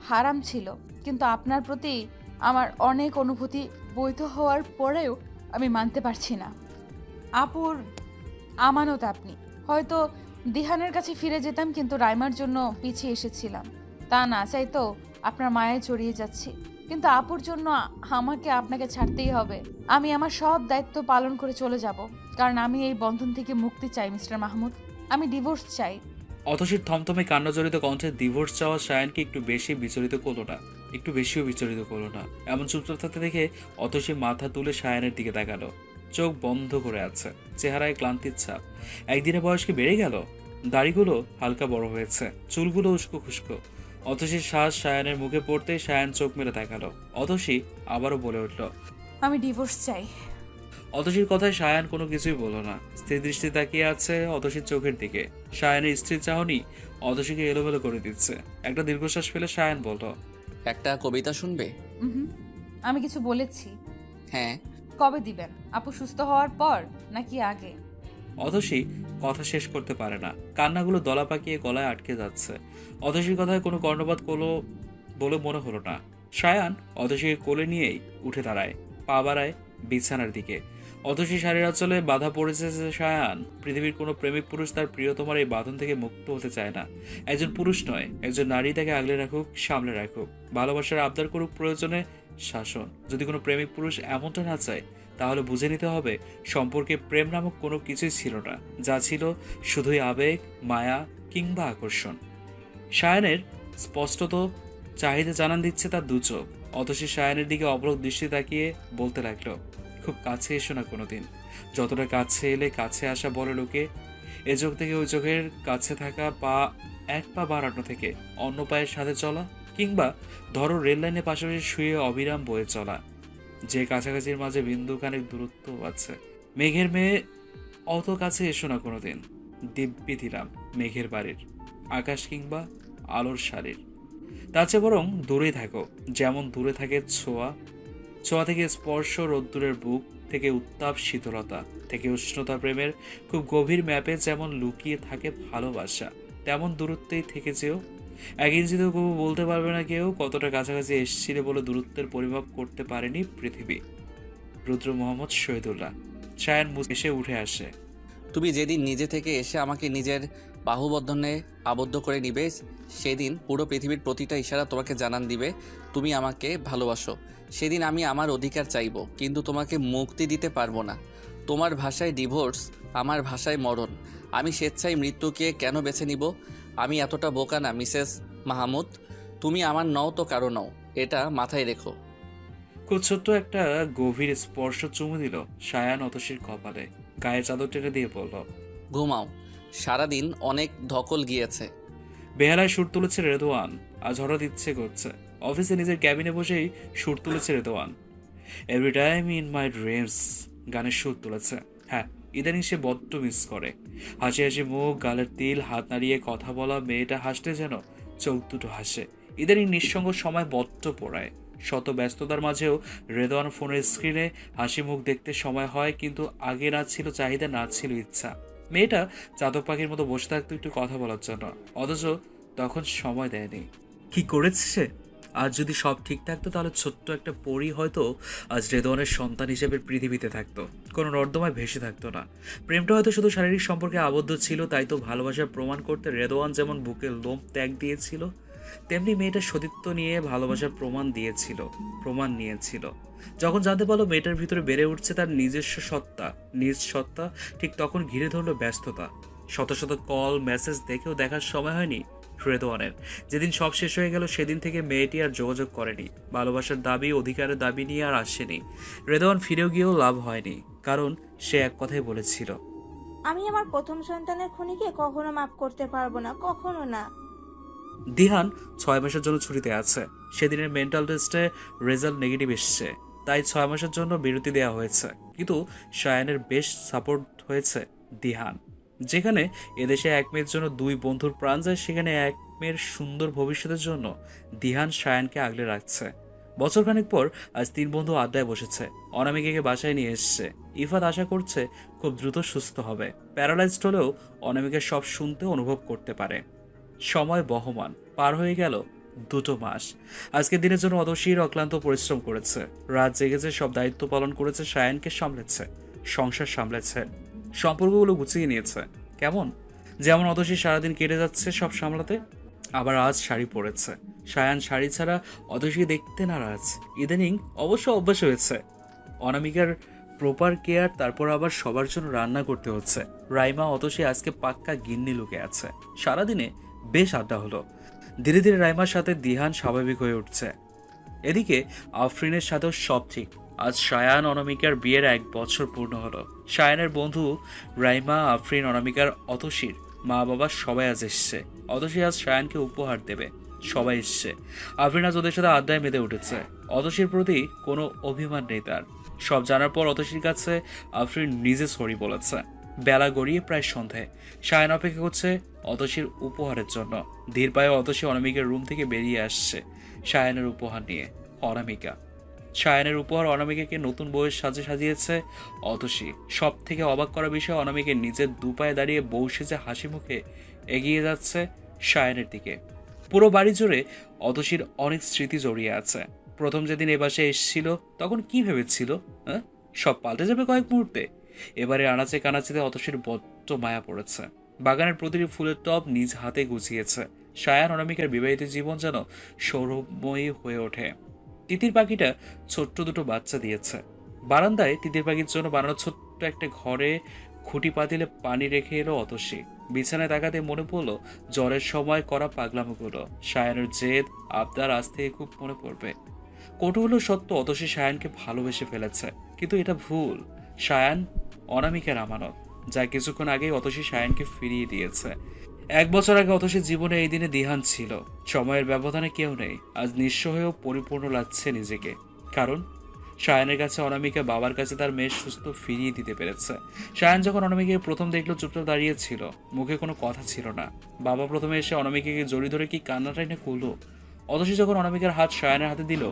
হারাম ছিল, কিন্তু আপনার প্রতি আমার অনেক অনুভূতি বৈধ হওয়ার পরেও আমি মানতে পারছি না। আপুর আমানত আপনি। হয়তো দিহানের কাছে ফিরে যেতাম, কিন্তু রাইমার জন্য পিছিয়ে এসেছিলাম। তা না চাইতো আপনার মায়ে জড়িয়ে যাচ্ছি, কিন্তু আপুর জন্য আমাকে আপনাকে ছাড়তেই হবে। আমি আমার সব দায়িত্ব পালন করে চলে যাব, কারণ আমি এই বন্ধন থেকে মুক্তি চাই মিস্টার মাহমুদ। আমি ডিভোর্স চাই। অতসীর থমথমে কান্নাজড়িত কণ্ঠে ডিভোর্স চাওয়া সায়ানকে একটু বেশিও বিচলিত করলো না। এমন চুপচাপ থাকতে দেখে অতসী মাথা তুলে সায়ানের দিকে তাকালো। চোখ বন্ধ করে আছে, চেহারায় ক্লান্তির ছাপ। একদিনে বয়স কি বেড়ে গেল? দাড়িগুলো হালকা বড় হয়েছে, চুলগুলো উস্কো খুস্কো। অতসীর শ্বাস সায়ানের মুখে পড়তেই সায়ান চোখ মেলে তাকালো। অতসী আবারও বলে উঠল, আমি ডিভোর্স চাই। অতসীর কথায় সায়ান কোনো কিছুই বলল না। স্থির দৃষ্টি তাকিয়ে আছে অতসীর চোখের দিকে। সায়ানের স্ত্রীর চাহনি অতসীকে এলোমেলো করে দিচ্ছে। একটা দীর্ঘশ্বাস ফেলে সায়ান বলল, একটা কবিতা শুনবে? আমি কিছু বলেছি? হ্যাঁ। কবে দিবেন? আপু সুস্থ হওয়ার পর নাকি আগে? অতসী কথা শেষ করতে পারে না, কান্নাগুলো দলা পাকিয়ে গলায় আটকে যাচ্ছে। অতসীর কথায় কোনো কর্ণপাত করলো বলে মনে হলো না। সায়ান অতসীকে কোলে নিয়েই উঠে দাঁড়ায়, পা বাড়ায় বিছানার দিকে। অতসী শাড়ির আঁচলে বাধা পড়েছে যে সায়ান। পৃথিবীর কোনো প্রেমিক পুরুষ তার প্রিয়তমার এই বাঁধন থেকে মুক্ত হতে চায় না। একজন পুরুষ নয়, একজন নারী তাকে আগলে রাখুক, সামলে রাখুক, ভালোবাসার আবদার করুক, প্রয়োজনে শাসন। যদি কোনো প্রেমিক পুরুষ এমনটা না চায়, তাহলে বুঝে নিতে হবে সম্পর্কে প্রেম নামক কোনো কিছুই ছিল না, যা ছিল শুধুই আবেগ, মায়া কিংবা আকর্ষণ। সায়ানের স্পষ্টত চাহিদা জানান দিচ্ছে তার দু চোখ। অতসী সায়ানের দিকে অবরোধ দৃষ্টি তাকিয়ে বলতে লাগলো, খুব কাছে এসো না কোনোদিন। যতটা কাছে এলে কাছে আসা বলে লোকে। এ চোখ থেকে ওই চোখের কাছে থাকা, এক পা বাড়ানো থেকে অন্য পায়ের সাথে চলা, কিংবা ধরো রেল লাইনের পাশাপাশি শুয়ে অবিরাম বয়ে চলা, যে কাছাকাছির মাঝে বিন্দুখানেক দূরত্ব আছে। মেঘের মেয়ে, অত কাছে এসো না কোনোদিন। দিব্যি দিলাম মেঘের বাড়ির, আকাশ কিংবা আলোর শাড়ির। তার চেয়ে বরং দূরে থাকো, যেমন দূরে থাকে ছোঁয়া। ছোঁয়া থেকে স্পর্শ, রোদ্দুরের বুক থেকে উত্তাপ, শীতলতা থেকে উষ্ণতা। প্রেমের খুব গভীর ম্যাপে যেমন লুকিয়ে থাকে ভালোবাসা, তেমন দূরত্বেই থেকে যেও। 1 ইঞ্চিতেও কেউ বলতে পারবে না কেউ কতটা কাছাকাছি এসেছিলে বলে দূরত্বের পরিমাপ করতে পারেনি পৃথিবী। রুদ্র মোহাম্মদ শহীদুল্লাহ। সায়ান এসে উঠে আসে। তুমি যেদিন নিজে থেকে এসে আমাকে নিজের বাহুবন্ধনে আবদ্ধ করে নিবে, সেদিন পুরো পৃথিবীর প্রতিটা ইশারা তোমাকে জানান দিবে তুমি আমাকে ভালোবাসো। সেদিন আমি আমার অধিকার চাইব, কিন্তু তোমাকে মুক্তি দিতে পারবো না। তোমার ভাষায় ডিভোর্স, আমার ভাষায় মরণ। আমি স্বেচ্ছায় মৃত্যুকে কেন বেছে নিব? আমি এতটা বোকা না মিসেস মাহমুদ। তুমি আমার নও তো কারো নও, এটা মাথায় রেখো। খুব ছোট্ট একটা গভীর স্পর্শ চুমু দিল সায়ান অতসীর কপালে, গায়ে চাদর টেনে দিয়ে বলল, ঘুমাও, সারাদিন অনেক ধকল গিয়েছে। বেহালায় সুর তুলেছে রেদোয়ান, আজ হঠাৎ ইচ্ছে করছে। অফিসে নিজের ক্যাবিনে বসেই সুর তুলেছে Redwan. Every time in my dreams গানের সুর তুলেছে। হ্যাঁ, ইদানিং সে বড্ড মিস করে। হাসি হাসি মুখ, গালের তিল, হাত নাড়িয়ে কথা বলা, মেয়েটা হাসলে যেন চোখ দুটো হাসে। ইদানিং নিঃসঙ্গ সময় বড্ড পোড়ায়। শত ব্যস্ততার মাঝেও রেদওয়ান ফোনের স্ক্রিনে হাসি মুখ দেখতে সময় হয়, কিন্তু আগে না ছিল চাহিদা, না ছিল ইচ্ছা। মেয়েটা চাতক পাখির মতো বসে থাকতো একটু কথা বলার জন্য, অথচ তখন সময় দেয়নি। কি করেছে সে? আজ যদি সব ঠিক থাকতো তাহলে ছোট্ট একটা পরী হয়তো আজ রেদওয়ানের সন্তান হিসেবে পৃথিবীতে থাকতো, কোনো নর্দমায় ভেসে থাকতো না। প্রেমটা হয়তো শুধু শারীরিক সম্পর্কে আবদ্ধ ছিল, তাই তো ভালোবাসার প্রমাণ করতে রেদওয়ান যেমন বুকে লোম ত্যাগ দিয়েছিল, তেমনি মেয়েটা সতীত্ব নিয়ে ভালোবাসার প্রমাণ নিয়েছিল। যখন জানতে পারলো মেয়েটার ভিতরে বেড়ে উঠছে তার নিজস্ব সত্তা, নিজ সত্তা, ঠিক তখন ঘিরে ধরলো ব্যস্ততা। শত শত কল মেসেজ দেখেও দেখার সময় হয়নি রেদওয়ানের। যেদিন সব শেষ হয়ে গেল সেদিন থেকে মেয়েটি আর যোগাযোগ করেনি। ভালোবাসার দাবি, অধিকারের দাবি নিয়ে আর আসেনি। রেদওয়ান ফিরেও গিয়েও লাভ হয়নি, কারণ সে এক কথাই বলেছিল, আমি আমার প্রথম সন্তানের খুনিকে কখনো মাফ করতে পারবো না, কখনো না। দিহান 6 মাসের জন্য ছুটিতে আছে। সেদিনের মেন্টাল টেস্টে রেজাল্ট নেগেটিভ এসছে, তাই 6 মাসের জন্য বিরতি দেওয়া হয়েছে। কিন্তু সায়ানের বেশ সাপোর্ট হয়েছে দিহান। যেখানে এদেশে এক মেয়ের জন্য 2 বন্ধুর প্রাণ যায়, সেখানে এক মেয়ের সুন্দর ভবিষ্যতের জন্য দিহান সায়ানকে আগলে রাখছে। বছরখানেক পর আজ 3 বন্ধু আড্ডায় বসেছে। অনামিকাকে বাসায় নিয়ে এসছে। ইফাত আশা করছে খুব দ্রুত সুস্থ হবে। প্যারালাইজড হলেও অনামিকা সব শুনতে, অনুভব করতে পারে। সময় বহমান, পার হয়ে গেল 2 মাস। আজকের দিনের জন্য অতসীর অক্লান্ত পরিশ্রম করেছে, রাত জেগেছে, সব দায়িত্ব পালন করেছে, সায়ানকে সামলেছে, সংসার সামলেছে, সম্পর্কগুলো গুছিয়ে নিয়েছে। কেমন যেমন অতসী সারাদিন কেটে যাচ্ছে সব সামলাতে। আবার আজ শাড়ি পরেছে। সায়ান শাড়ি ছাড়া অতসী দেখতে নারাজ। ইদানিং অবশ্য অভ্যাস হয়েছে। অনামিকার প্রপার কেয়ার, তারপর আবার সবার জন্য রান্না করতে হচ্ছে। রাইমা অতসী আজকে পাক্কা গিন্নি লুকে আছে। সারাদিনে বেশ আড্ডা হলো। ধীরে ধীরে রাইমার সাথে দিহান স্বাভাবিক হয়ে উঠছে। এদিকে আফরিনের সাথেও সব ঠিক। আজ সায়ান অনামিকার বিয়ের 1 বছর পূর্ণ হলো। সায়ানের বন্ধু রাইমা, আফরিন, অনামিকার, অতসীর মা বাবা সবাই আজ এসছে। অতসী আজ সায়ানকে উপহার দেবে, সবাই এসছে। আফরিন আজ ওদের সাথে আড্ডায় মেতে উঠেছে। অতসীর প্রতি কোনো অভিমান নেই তার। সব জানার পর অতসীর কাছে আফরিন নিজে সরি বলেছে। বেলা গড়িয়ে প্রায় সন্ধে। সায়ান অপেক্ষা করছে অতসীর উপহারের জন্য। ধীর পায়ে অতসী অনামিকার রুম থেকে বেরিয়ে আসছে সায়ানের উপহার নিয়ে। অনামিকা সায়ানের উপহার অনামিকাকে নতুন বউয়ের সাজে সাজিয়েছে অতসী। সব থেকে অবাক করা বিষয়, অনামিকা নিজের 2 পায়ে দাঁড়িয়ে বউ সেজে হাসি মুখে এগিয়ে যাচ্ছে সায়ানের দিকে। পুরো বাড়ি জুড়ে অতসীর অনেক স্মৃতি জড়িয়ে আছে। প্রথম যেদিন এ বাসায় এসেছিল তখন কি ভেবেছিল, হ্যাঁ সব পাল্টে যাবে কয়েক মুহূর্তে। এবারে আনাচে কানাচিতে অতসীর বড্ড মায়া পড়েছে। বাগানের প্রতিটি ফুলের টব নিজ হাতে গুছিয়েছে। সায়ান অনামিকার বিবাহিত জীবন যেন সৌরভময়ী হয়ে ওঠে। তিতির পাখিটা ছোট্ট 2 বাচ্চা দিয়েছে। বারান্দায় তিতির পাখির জন্য বানানো ছোট্ট একটা ঘরে খুঁটি পাতিলে পানি রেখে এলো অতসী। বিছানায় তাকাতে মনে পড়লো জ্বরের সময় করা পাগলামোগুলো। সায়ানের জেদ আবদার আজ থেকে খুব মনে পড়বে। কটু হলো সত্য, অতসী সায়ানকে ভালোবেসে ফেলেছে, কিন্তু এটা ভুল। সায়ান অনামিকার আমানত, যা কিছুক্ষণ আগেই অতসী সায়ানকে ফিরিয়ে দিয়েছে। 1 বছর আগে অতসীর জীবনে এই দিনে দিহান ছিল। সময়ের ব্যবধানে কেউ নেই। আজ নিঃস্ব হয়েও পরিপূর্ণ লাগছে নিজেকে, কারণ সায়ানের কাছে অনামিকা বাবার কাছে তার মেয়ের সুস্থ ফিরিয়ে দিতে পেরেছে। সায়ান যখন অনামিকাকে প্রথম দেখলো চুপচাপ দাঁড়িয়েছিল, মুখে কোনো কথা ছিল না। বাবা প্রথমে এসে অনামিকাকে জড়িয়ে ধরে কি কান্নাটাই না করলো। অতসী যখন অনামিকার হাত সায়ানের হাতে দিল,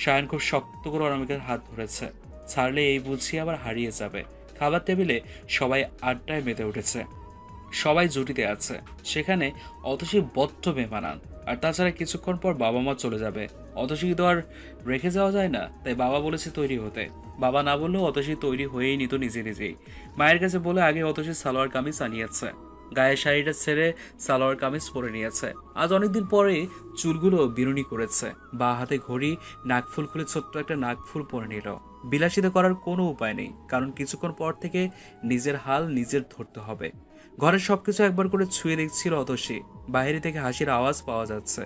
সায়ান খুব শক্ত করে অনামিকার হাত ধরেছে। ছাড়লে এই বুঝি আবার হারিয়ে যাবে। খাবার টেবিলে সবাই আড্ডায় মেতে উঠেছে, সবাই জুটিতে আছে। সেখানে অতসী বদ্ধ বেমানান। আর তাছাড়া কিছুক্ষণ পর বাবা মা চলে যাবে। অতসীকে তো আর রেখে যাওয়া যায় না, তাই বাবা বলেছে তৈরি হতে। বাবা না বললেও অতসী তৈরি হয়েই নিত নিজে নিজেই। মায়ের কাছে বলে আগে অতসী সালোয়ার কামিজ আনিয়েছে, গায়ের শাড়িটা ছেড়ে সালোয়ার কামিজ পরে নিয়েছে। আজ অনেকদিন পরে চুলগুলো বিনুনি করেছে, বা হাতে ঘড়ি, নাকফুল খুলে ছোট্ট একটা নাকফুল পরে নিল। বিলাসিতা করার কোনো উপায় নেই, কারণ কিছুক্ষণ পর থেকে নিজের হাল নিজের ধরতে হবে। ঘরের সবকিছু একবার করে ছুঁয়ে দেখছিল অতসী। বাইরে থেকে হাসির আওয়াজ পাওয়া যাচ্ছে।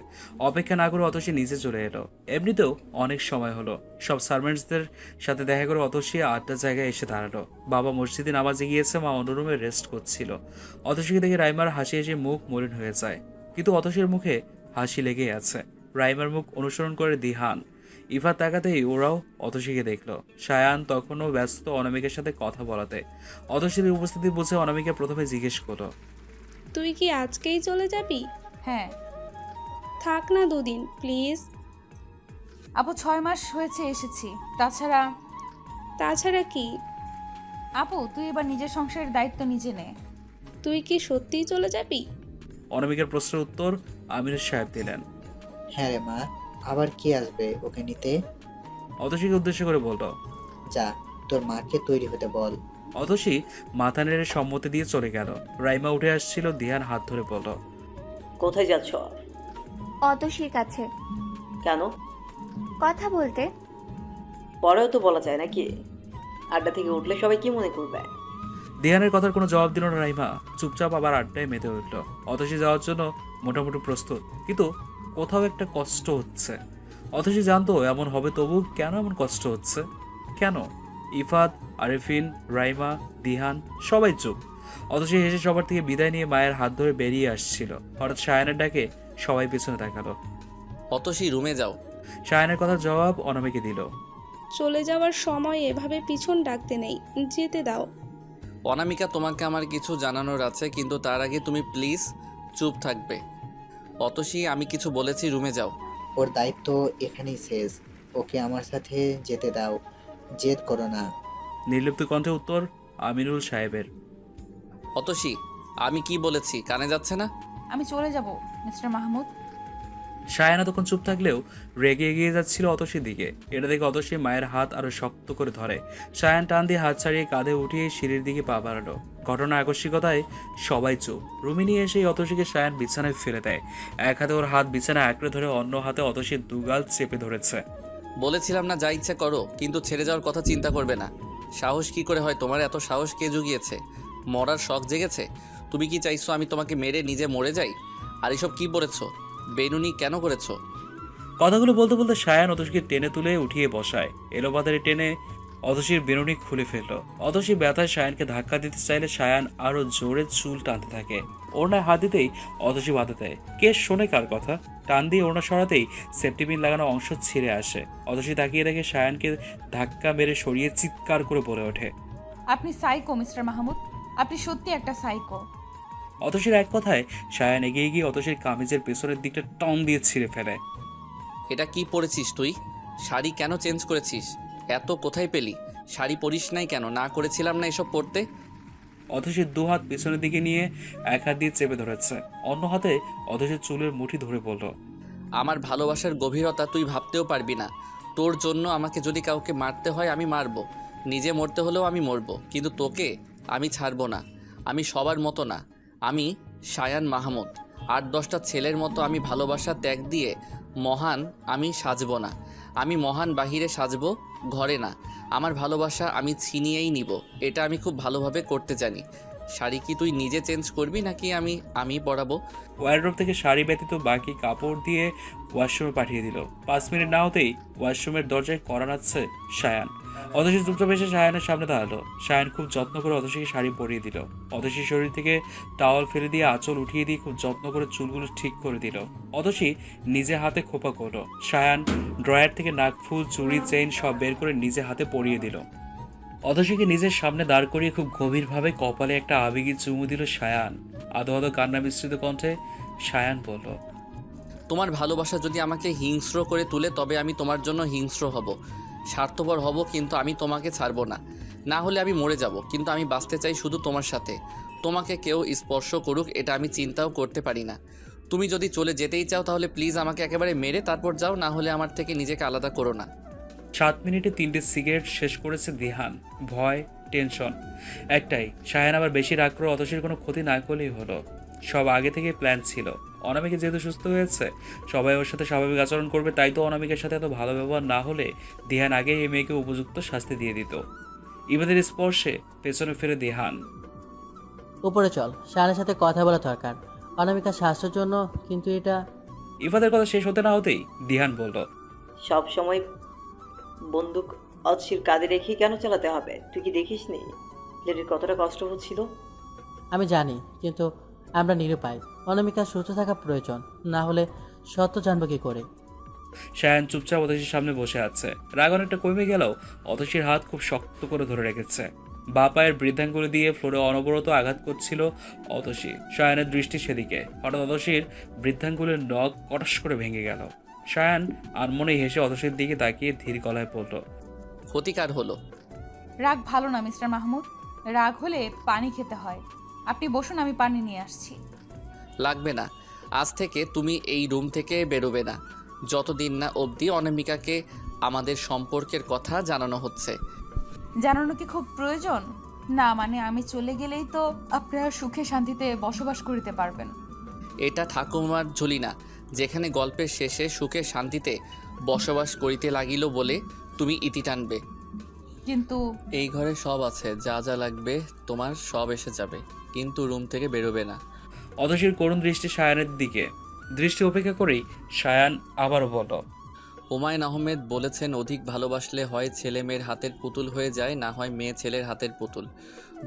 অপেক্ষা না করে অতসী নিচে চলে এলো। এমনিতেও অনেক সময় হলো। সব সার্ভেন্টসদের সাথে দেখা করে অতসী আড্ডার জায়গায় এসে দাঁড়ালো। বাবা মসজিদে নামাজে গিয়েছে, মা অন্য রুমে রেস্ট করছিল। অতসীকে দেখে রাইমার হাসি হেসে মুখ মলিন হয়ে যায়, কিন্তু অতসীর মুখে হাসি লেগেই আছে। রাইমার মুখ অনুসরণ করে দিহান, ইফাত তাকাতেই ওরাও অতসীকে দেখলো। সায়ান তখনও ব্যস্ত অনামিকার সাথে কথা বলাতে। অতসীর উপস্থিতি বুঝে অনামিকা প্রথমে জিজ্ঞেস করলো, তুই কি আজকেই চলে যাবি? হ্যাঁ। থাক না 2 দিন প্লিজ। আপু 6 মাস হয়েছে এসেছি। তাছাড়া কি? আপু তুই এবার নিজের সংসারের দায়িত্ব নিজে নে। তুই কি সত্যিই চলে যাবি? অনামিকার প্রশ্নের উত্তর আমিনুল সাহেব দিলেন। হ্যাঁ রে মা, আবার কে আসবে ওকে নিতে? অতসীকে উদ্দেশ্য করে বলল, যা তোর মাকে তৈরি হতে বল। অতসী মাথা নেড়ে সম্মতি দিয়ে চলে গেল। রাইমা উঠে আসছিল, দিহান হাত ধরে বলল, কোথায় যাচ্ছ? অতসীর কাছে। কেন? কথা বলতে। পরেও তো বলা যায় নাকি? আড্ডা থেকে উঠলে সবাই কি মনে করবে? দিহানের কথার কোনো জবাব দিল না রাইমা। চুপচাপ আবার আড্ডায় মেতে উঠল। অতসী যাওয়ার জন্য মোটামুটি প্রস্তুত, কিন্তু কোথাও একটা কষ্ট হচ্ছে। অতসী জানতো এমন হবে, তবু কেন এমন কষ্ট হচ্ছে? কেন? ইফাত, আরেফিন, রাইমা, দিহান সবাই চুপ। অতসী হেসে সবার থেকে বিদায় নিয়ে মায়ের হাত ধরে বেরিয়ে আসছিল। হঠাৎ সায়ানের ডাকে সবাই পেছনে তাকালো। অতসী রুমে যাও। সায়ানের কথার জবাব অনামিকে দিল। চলে যাওয়ার সময় এভাবে পিছন ডাকতে নেই, যেতে দাও। অনামিকা, তোমাকে আমার কিছু জানানোর আছে, কিন্তু তার আগে তুমি প্লিজ চুপ থাকবে। অতসী, আমি কিছু বলেছি, রুমে যাও। ওর দায়িত্ব এখানেই শেষ, ওকে আমার সাথে যেতে দাও, জেদ করো না। নির্লিপ্ত কণ্ঠে উত্তর আমিনুল সাহেবের। অতসী, আমি কি বলেছি কানে যাচ্ছে না? আমি চলে যাব মিস্টার মাহমুদ। সায়ান এতক্ষণ চুপ থাকলেও রেগে এগিয়ে যাচ্ছিল অতসীর দিকে। এটা দেখে অতসী মায়ের হাত আরো শক্ত করে ধরে। সায়ান টান দিয়ে হাত ছাড়িয়ে কাঁধে উঠিয়ে সিঁড়ির দিকে পা বাড়ালো। ঘটনা আকস্মিকতায় সবাই চুপ। রুমে নিয়ে এসে অতসীকে সায়ান বিছানায় ফেলে দেয়। এক হাতে ওর হাত বিছানায় আঁকড়ে ধরে, অন্য হাতে অতসীর দুগাল চেপে ধরেছে। বলেছিলাম না যা ইচ্ছা করো, কিন্তু ছেড়ে যাওয়ার কথা চিন্তা করবে না। সাহস কি করে হয় তোমার? এত সাহস কে জুগিয়েছে? মরার শখ জেগেছে? তুমি কি চাইছো আমি তোমাকে মেরে নিজে মরে যাই? আর এসব কি বলেছো? বেনুনি কেন করেছো? কথাগুলো বলতে বলতে সায়ান অতসীকে টেনে তুলে উঠিয়ে বসায়। এলোপাতাড়ি টেনে অতসীর বেনুনি খুলে ফেললো। অতসী ব্যথায় সায়ানকে ধাক্কা দিতে চাইলে সায়ান আরো জোরে চুল টানতে থাকে। ওড়নায় হাত দিতেই অতসী বাধা দেয়। কে শোনে কার কথা? টান দিয়ে ওড়না সরাতেই সেফটি পিন লাগানো অংশ ছিঁড়ে আসে। অতসী তাকিয়ে দেখে সায়ানকে ধাক্কা মেরে সরিয়ে চিৎকার করে বলে ওঠে, আপনি সাইকো মিস্টার মাহমুদ, আপনি সত্যি একটা সাইকো। অতসীর এক কথায় সায়ান এগিয়ে গিয়ে অতসীর কামিজের পেছনের দিকটা টন দিয়ে ছিঁড়ে ফেলে। এটা কি পরেছিস তুই? শাড়ি কেন চেঞ্জ করেছিস? এত কোথায় পেলি? শাড়ি পরিস নাই কেন? না করেছিলাম না এসব পরতে? অতসীর দু হাত পেছনের দিকে নিয়ে এক হাত দিয়ে চেপে ধরেছে, অন্য হাতে অতসীর চুলের মুঠি ধরে বলল, আমার ভালোবাসার গভীরতা তুই ভাবতেও পারবি না। তোর জন্য আমাকে যদি কাউকে মারতে হয় আমি মারবো, নিজে মরতে হলেও আমি মরবো, কিন্তু তোকে আমি ছাড়বো না। আমি সবার মতো না, আমি সায়ান মাহমুদ। 8-10টা ছেলের মতো আমি ভালোবাসা ত্যাগ দিয়ে মহান আমি সাজবো না। আমি মহান বাহিরে সাজবো, ঘরে না। আমার ভালোবাসা আমি ছিনিয়েই নিব, এটা আমি খুব ভালোভাবে করতে জানি। শাড়ি কি তুই নিজে চেঞ্জ করবি নাকি আমি পরাবো? ওয়ারড্রোব থেকে শাড়ি ব্যতীত বাকি কাপড় দিয়ে ওয়াশরুমে পাঠিয়ে দিল। 5 মিনিট না হতেই ওয়াশরুমের দরজায় কড়া নাড়ছে সায়ান। অতসী চুপচাপ এসে সায়ানের সামনে দাঁড়ালো। সায়ান খুব যত্ন করে অতসীকে শাড়ি পরিয়ে দিল। অতসীর শরীর থেকে টাওয়াল ফেলে দিয়ে আঁচল উঠিয়ে দিয়ে খুব যত্ন করে চুলগুলো ঠিক করে দিল। অতসী নিজে হাতে খোপা করলো। সায়ান ড্রয়ার থেকে নাকফুল, চুড়ি, চেইন সব বের করে নিজে হাতে পরিয়ে দিল। অতসীকে নিজের সামনে দাঁড় করিয়ে খুব গভীরভাবে কপালে একটা আবেগী চুমু দিল সায়ান। আদো আদো কান্না মিশ্রিত কণ্ঠে সায়ান বলল, তোমার ভালোবাসা যদি আমাকে হিংস্র করে তুলে তবে আমি তোমার জন্য হিংস্র হব, স্বার্থপর হব, কিন্তু আমি তোমাকে ছাড়বো না। না হলে আমি মরে যাব, কিন্তু আমি বাঁচতে চাই শুধু তোমার সাথে। তোমাকে কেউ স্পর্শ করুক এটা আমি চিন্তাও করতে পারি না। তুমি যদি চলে যেতেই চাও তাহলে প্লিজ আমাকে একেবারে মেরে তারপর যাও, না হলে আমার থেকে নিজেকে আলাদা করো না। 7 মিনিটে 3টে সিগারেট শেষ করেছে দিহান। ভয়, টেনশন একটাই, সায়ান আবার বেশি রাগ করে অতসীর কোনো ক্ষতি না করলেই হলো। সব আগে থেকে প্ল্যান ছিল। অনামিকা যেহেতু সুস্থ হয়েছে সবাই ওর সাথে স্বাভাবিক আচরণ করবে, তাই তো অনামিকার সাথে এত ভালো ব্যবহার না হলে দিহান আগেই এই মেয়েকে উপযুক্ত শাস্তি দিয়ে দিত। ইবাদের স্পর্শে পেছনে ফিরে দিহান, উপরে চল, সায়ানের সাথে কথা বলা দরকার অনামিকার স্বাস্থ্যের জন্য। কিন্তু এটা ইবাদের কথা শেষ হতে না হতেই দিহান বলল, সব সময় বন্দুক অতসীর কাঁধে রেখে কেন চালাতে হবে? তুই কি দেখিস নি লেডির কতটা কষ্ট হচ্ছিল? আমি জানি, কিন্তু আমরা নিরুপায়। অনামিকার সুস্থ থাকা প্রয়োজন, না হলে সত্য জানবো কি করে? সায়ান চুপচাপ অতসীর সামনে বসে আছে। রাগ অনেকটা কমে গেলেও অতসীর হাত খুব শক্ত করে ধরে রেখেছে। বা পায়ের বৃদ্ধাঙ্গুলি দিয়ে ফ্লোরে অনবরত আঘাত করছিল অতসী। সায়ানের দৃষ্টি সেদিকে। হঠাৎ অতসীর বৃদ্ধাঙ্গুলির নখ কটাস করে ভেঙে গেল। সায়ান আনমনেই হেসে অতসীর দিকে তাকিয়ে ধীর গলায় বলল, ক্ষতিকার হলো। রাগ ভালো না মিস্টার মাহমুদ, রাগ হলে পানি খেতে হয়। আপনি বসুন, আমি পানি নিয়ে আসছি। লাগবে না, আজ থেকে তুমি এই রুম থেকে বেরোবে না যতদিন না অবধি অনামিকাকে আমাদের সম্পর্কের কথা জানানো হচ্ছে। জানানো কি খুব প্রয়োজন? না মানে আমি চলে গেলেই তো আপনারা সুখে শান্তিতে বসবাস করিতে পারবেন। এটা ঠাকুমার ঝুলি না, যেখানে গল্পের শেষে সুখে শান্তিতে বসবাস করিতে লাগিল বলে তুমি ইতি টানবে। কিন্তু এই ঘরে সব আছে, যা যা লাগবে তোমার সব এসে যাবে, কিন্তু রুম থেকে বেরোবে না। অতসীর করুণ দৃষ্টি সায়ানের দিকে। দৃষ্টি উপেক্ষা করেই সায়ান আবারও বলল, হুমায়ুন আহমেদ বলেছেন অধিক ভালোবাসলে হয় ছেলে মেয়ের হাতের পুতুল হয়ে যায়, না হয় মেয়ে ছেলের হাতের পুতুল।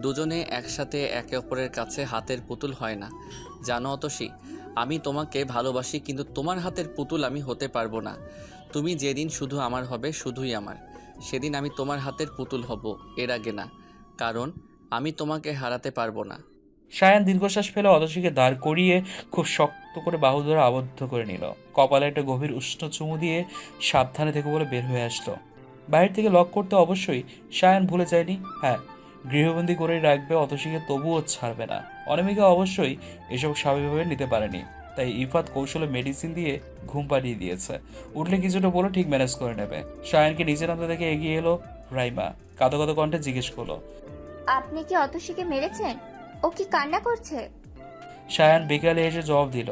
দুজনে একসাথে একে অপরের কাছে হাতের পুতুল হয় না। জানো অতসী, আমি তোমাকে ভালোবাসি, কিন্তু তোমার হাতের পুতুল আমি হতে পারবো না। তুমি যেদিন শুধু আমার হবে, শুধুই আমার, সেদিন আমি তোমার হাতের পুতুল হব, এর আগে না, কারণ আমি তোমাকে হারাতে পারবো না। সায়ান দীর্ঘশ্বাস ফেলে অতসীকে দাঁড় করিয়ে খুব শক্ত করে বাহু ধরে আবদ্ধ করে নিল। কপালে একটা গভীর উষ্ণ চুমু দিয়ে সাবধানে থেকে বলে বের হয়ে আসলো। বাইরে থেকে লক করতে অবশ্যই সায়ান ভুলে যায়নি। হ্যাঁ, গৃহবন্দী করেই রাখবে অতসীকে, তবুও ছাড়বে না। অনামিকা অবশ্যই এসব স্বাভাবিকভাবে নিতে পারেনি, তাই ইফাত কৌশলে মেডিসিন দিয়ে ঘুম পাড়িয়ে দিয়েছে। উঠলে কিছুটা বলে ঠিক ম্যানেজ করে নেবে। সায়ানকে নিজের নামতে দেখে এগিয়ে এলো রাইমা। কাঁদো কাঁদো কণ্ঠে জিজ্ঞেস করলো, আপনি কি অতসীকে মেরেছেন? ও কি কান্না করছে? সায়ান বিকালে এসে জবাব দিল,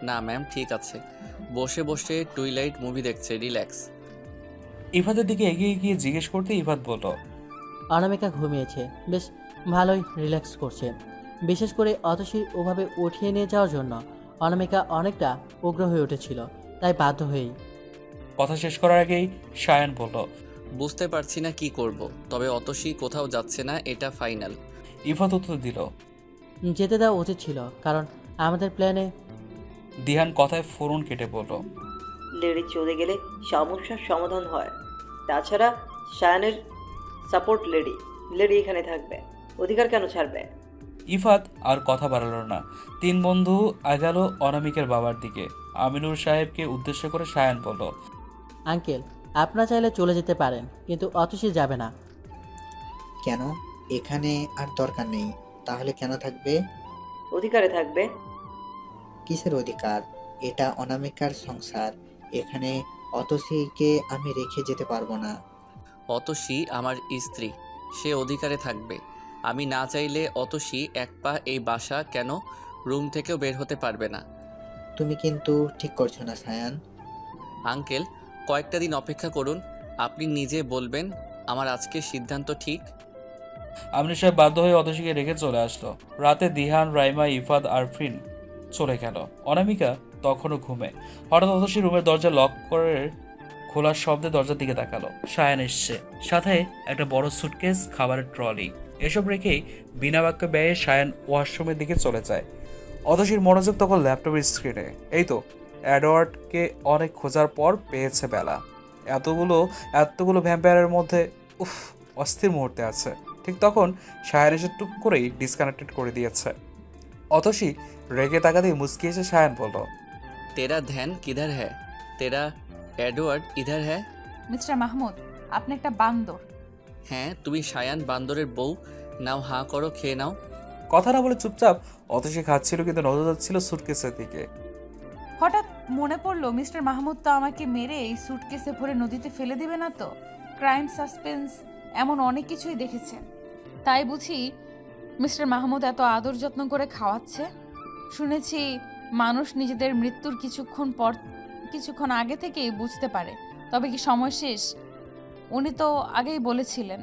না ম্যাম, ঠিক আছে, বসে বসে টুইলাইট মুভি দেখছে, রিল্যাক্স। ইফাতের দিকে এগিয়ে গিয়ে জিজ্ঞেস করতে ইফাত বলল, অনামিকা ঘুমিয়েছে, বেশ ভালোই রিল্যাক্স করছে। বিশেষ করে অতসীর ওভাবে উঠিয়ে নিয়ে যাওয়ার জন্য অনামিকা অনেকটা উগ্র হয়ে উঠেছিল, তাই বাধ্য হয়েই। কথা শেষ করার আগেই সায়ান বলল, বুঝতে পারছি না কি করব, তবে অতসী কোথাও যাচ্ছে না, এটা ফাইনাল। ইফাত উত্তর দিল, যেতে দেওয়া উচিত ছিল, কারণ আমাদের প্ল্যানে। দিহান কথায় ফোরন কেটে বলল, লেডি চলে গেলে সমস্যার সমাধান হয়। তাছাড়া সায়ানের সাপোর্ট লেডি এখানে থাকবে, অধিকার কেন ছাড়বে? ইফাত আর কথা বাড়ালো না। 3 বন্ধু আগালো অনামিকার বাবার দিকে। আমিনুর সাহেবকে উদ্দেশ্য করে সায়ান বলল, আঙ্কেল, আপনারা চাইলে চলে যেতে পারেন, কিন্তু অতসী যাবে না। কেন? এখানে আর দরকার নেই, তাহলে কেন থাকবে? অধিকারে থাকবে। কিসের অধিকার? এটা অনামিকার সংসার, এখানে অতসীকে আমি রেখে যেতে পারবো না। অতসী আমার স্ত্রী, সে অধিকারে থাকবে। আমি না চাইলে অতসী এক পা এই বাসা কেন রুম থেকেও বের হতে পারবে না। তুমি কিন্তু ঠিক করছো না সায়ান। আঙ্কেল, কয়েকটা দিন অপেক্ষা করুন, আপনি নিজে বলবেন আমার আজকের সিদ্ধান্ত ঠিক। আমনি সাহেব বাধ্য হয়ে অতসীকে রেখে চলে আসলো। রাতে দিহান, রাইমা, ইফাত, আরফিন চলে গেল। অনামিকা তখনও ঘুমে। হঠাৎ অতসী রুমের দরজা লক করে খোলার শব্দে দরজার দিকে তাকালো। সায়ান এসছে, সাথে একটা বড় সুটকেস, খাবারের ট্রলি। এসব রেখেই বিনা বাক্য ব্যয়ে সায়ান ওয়াশরুমের দিকে চলে যায়। অতসীর মনোযোগ তখন ল্যাপটপের স্ক্রিনে। এই তো অ্যাডওয়ার্ডকে অনেক খোঁজার পর পেয়েছে বেলা। এতগুলো ভ্যাম্পায়ারের মধ্যে উফ, অস্থির মুহূর্তে আছে। ঠিক তখন সায়ান এসে টুক করেই ডিসকানেক্টেড করে দিয়েছে। অতসী রেগে তাকাতেই মুচকি এসে সায়ান বলল, তেরা ধ্যান কিধার হ্যায়? তেরা এডওয়ার্ড ইধার হ্যায়? মিস্টার মাহমুদ, আপনি একটা বান্দর। হ্যাঁ, তুমি সায়ান বান্দরের বউ। নাও হাঁ করো, খেয়ে নাও। কথা না বলে চুপচাপ অতসী খাচ্ছিল, কিন্তু নজর যাচ্ছিল সুটকেসের দিকে। হঠাৎ মনে পড়লো মিস্টার মাহমুদ তো আমাকে মেরে এই সুটকেসে ভরে নদীতে ফেলে দিবে না তো? ক্রাইম, সাসপেন্স, এমন অনেক কিছুই দেখেছেন। তাই বুঝি মিস্টার মাহমুদ এত আদর যত্ন করে খাওয়াচ্ছে। শুনেছি মানুষ নিজেদের মৃত্যুর কিছুক্ষণ আগে থেকেই বুঝতে পারে। তবে কি সময় শেষ? উনি তো আগেই বলেছিলেন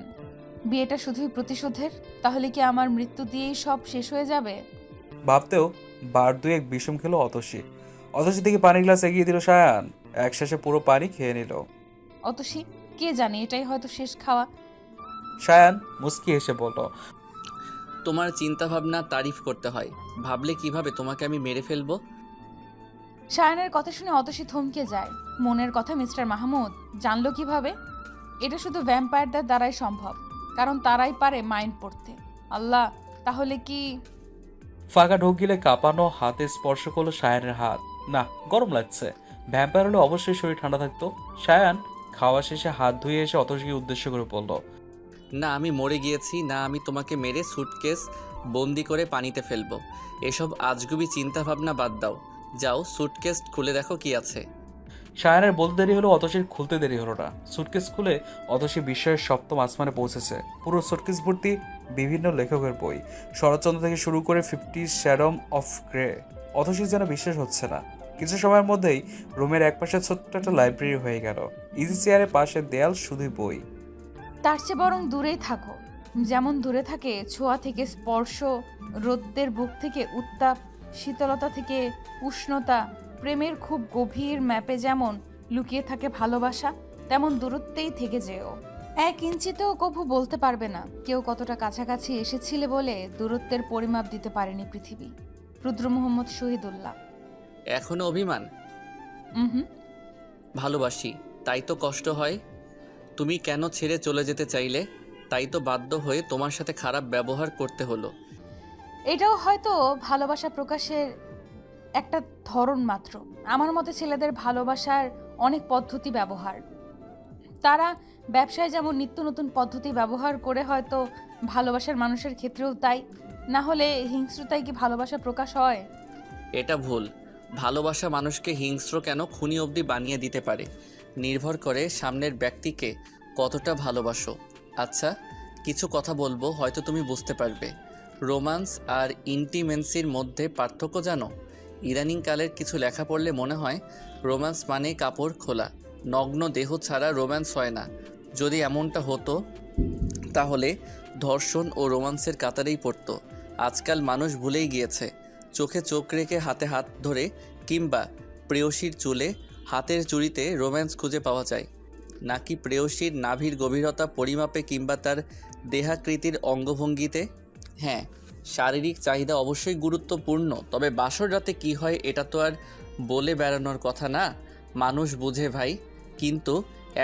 বিয়েটা শুধুই প্রতিশোধের। তাহলে কি আমার মৃত্যু দিয়েই সব শেষ হয়ে যাবে? ভাবতেও বার দুয়েক বিষম খেলো অতসী। অতসী থেকে পানি গ্লাস এগিয়ে দিল সায়ান। একশেষে পুরো পানি খেয়ে নিল। অতসী, কে জানে এটাই হয়তো শেষ খাওয়া। সায়ান মুস্কি হেসে বলল, তোমার চিন্তা ভাবনা তারিফ করতে হয়। ভাবলে কিভাবে তোমাকে আমি মেরে ফেলবো? সায়ানের কথা শুনে অতসী থমকে যায়। মনের কথা মিস্টার মাহমুদ জানলো কিভাবে? এটা শুধু ভ্যাম্পায়ারদের দ্বারাই সম্ভব, কারণ তারাই পারে মাইন্ড পড়তে। আল্লাহ, তাহলে কি? ফাঁকা ঢোক গিলে কাঁপানো হাতে স্পর্শ করলো সায়ানের হাত। না, গরম লাগছে। ভ্যাম্পায়ার হলে অবশ্যই শরীর ঠান্ডা থাকতো। সায়ান খাওয়া শেষে হাত ধুয়ে এসে অতসীকে উদ্দেশ্য করে বলল, না আমি মরে গিয়েছি, না আমি তোমাকে মেরে সুটকেস বন্দি করে পানিতে ফেলবো। এসব আজগুবি চিন্তা ভাবনা বাদ দাও। যাও সুটকেস খুলে দেখো কি আছে। সায়ানের বলতে দেরি হলো, অতসীর খুলতে দেরি হলো না। সুটকেস খুলে অতসী বিস্ময়ের সপ্তম আসমানে পৌঁছেছে। পুরো সুটকেস ভর্তি বিভিন্ন লেখকের বই, শরৎচন্দ্র থেকে শুরু করে 50 শ্যাডম অফ গ্রে। অতসীর যেন বিশ্বাস হচ্ছে না। কিছু সময়ের মধ্যেই রুমের একপাশে ছোট্ট একটা লাইব্রেরি হয়ে গেল। ইজি চেয়ারের পাশে দেয়াল শুধুই বই। তার চেয়ে বরং দূরেই থাকো। যেমন দূরে থাকে ছোঁয়া থেকে স্পর্শ, রোদ্রের বুক থেকে উত্তাপ, শীতলতা থেকে উষ্ণতা, প্রেমের খুব গভীর ম্যাপে যেমন লুকিয়ে থাকে ভালোবাসা, তেমন দূরত্বেই থেকে যেও। 1 ইঞ্চিতেও কভু বলতে পারবে না কেউ কতটা কাছাকাছি এসেছিলে বলে দূরত্বের পরিমাপ দিতে পারেনি পৃথিবী। রুদ্র মোহাম্মদ শহীদুল্লাহ। এখনো অভিমান? ভালোবাসি, তাই তো কষ্ট হয়। তুমি কেন ছেড়ে চলে যেতে চাইলে, তাই তো বাধ্য হয়ে তোমার সাথে খারাপ ব্যবহার করতে হলো। এটাও হয়তো ভালোবাসা প্রকাশের একটা ধরন মাত্র। আমার মতে ছেলেদের ভালোবাসার অনেক পদ্ধতি ব্যবহার। তারা ব্যবসায় যেমন নিত্য নতুন পদ্ধতি ব্যবহার করে, হয়তো ভালোবাসার মানুষের ক্ষেত্রেও তাই। না হলে হিংস্রতায় কি ভালোবাসা প্রকাশ হয়? এটা ভুল। ভালোবাসা মানুষকে হিংস্র কেন, খুনি অবধি বানিয়ে দিতে পারে। নির্ভর করে সামনের ব্যক্তিকে কতটা ভালোবাসো। আচ্ছা, কিছু কথা বলবো, হয়তো তুমি বুঝতে পারবে। রোম্যান্স আর ইন্টিমেন্সির মধ্যে পার্থক্য জানো? ইদানিংকালের কিছু লেখা পড়লে মনে হয় রোম্যান্স মানে কাপড় খোলা, নগ্ন দেহ ছাড়া রোম্যান্স হয় না। যদি এমনটা হতো তাহলে ধর্ষণ ও রোম্যান্সের কাতারেই পড়তো। আজকাল মানুষ ভুলেই গিয়েছে চোখে চোখ রেখে হাতে হাত ধরে কিংবা প্রেয়সীর চুলে হাতের চুড়িতে রোম্যান্স খুঁজে পাওয়া যায়, নাকি প্রেয়সীর নাভির গভীরতা পরিমাপে কিংবা তার দেহাকৃতির অঙ্গভঙ্গিতে। হ্যাঁ, শারীরিক চাহিদা অবশ্যই গুরুত্বপূর্ণ, তবে বাসর রাতে কী হয় এটা তো আর বলে বেড়ানোর কথা না। মানুষ বুঝে ভাই, কিন্তু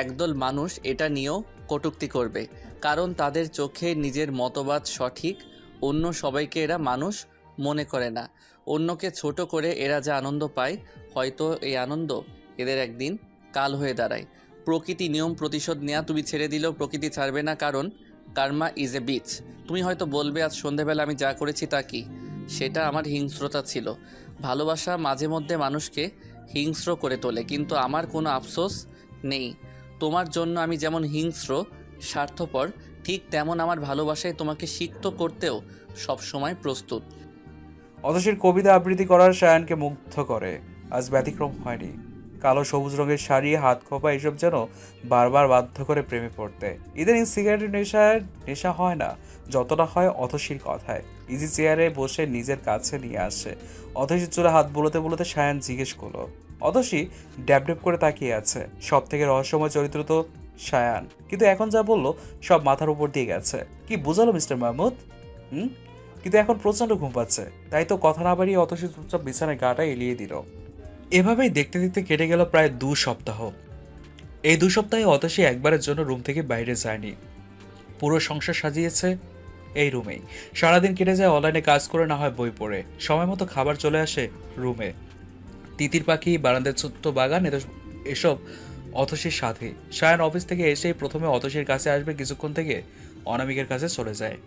একদল মানুষ এটা নিয়েও কটূক্তি করবে, কারণ তাদের চোখে নিজের মতবাদ সঠিক। অন্য সবাইকে এরা মানুষ মনে করে না। অন্যকে ছোট করে এরা যা আনন্দ পায়, হয়তো এই আনন্দ এদের একদিন কাল হয়ে দাঁড়ায়। প্রকৃতি নিয়ম প্রতিশোধ নেওয়া তুমি ছেড়ে দিলেও প্রকৃতি ছাড়বে না, কারণ কার্মা ইজ এ বিচ। তুমি হয়তো বলবে আজ সন্ধেবেলা আমি যা করেছি তা কি, সেটা আমার হিংস্রতা ছিল। ভালোবাসা মাঝে মধ্যে মানুষকে হিংস্র করে তোলে, কিন্তু আমার কোনো আফসোস নেই। তোমার জন্য আমি যেমন হিংস্র, স্বার্থপর, ঠিক তেমন আমার ভালোবাসায় তোমাকে সিক্ত করতেও সবসময় প্রস্তুত। অতসীর কবিতা আবৃত্তি করার সায়ানকে মুগ্ধ করে। আজ ব্যতিক্রম হয়নি। কালো সবুজ রঙের শাড়ি, হাত খোপা এসব যেন বারবার বাধ্য করে প্রেমে পড়তে। ইদানিং সিগারেটের নেশা হয় না যতটা হয় অতসীর কথায়। ইজি চেয়ারে বসে নিজের কাছে নিয়ে আসে। অতসীর চুলে হাত বুলোতে বুলোতে সায়ান জিজ্ঞেস করলো। অতসী ড্যাব ড্যাব করে তাকিয়ে আছে। সব থেকে রহস্যময় চরিত্র তো সায়ান, কিন্তু এখন যা বললো সব মাথার উপর দিয়ে গেছে। কি বুঝালো মিস্টার মাহমুদ? কিন্তু এখন প্রচন্ড ঘুম পাচ্ছে, তাই তো কথা না বাড়িয়ে অতসী চুপচাপ বিছানায় গাটা এলিয়ে দিল। এভাবেই দেখতে দেখতে কেটে গেল প্রায় 2 সপ্তাহ। এই 2 সপ্তাহে অতসী একবারের জন্য রুম থেকে বাইরে যায়নি। পুরো সংসার সাজিয়েছে এই রুমেই। সারাদিন কেটে যায় অনলাইনে কাজ করে, না হয় বই পড়ে। সময় মতো খাবার চলে আসে রুমে। তিতির পাখি, বারান্দার ছোট্ট বাগান, এসব অতসীর সাথে। সায়ান অফিস থেকে এসেই প্রথমে অতসীর কাছে আসবে, কিছুক্ষণ থেকে অনামিকের কাছে চলে যায়।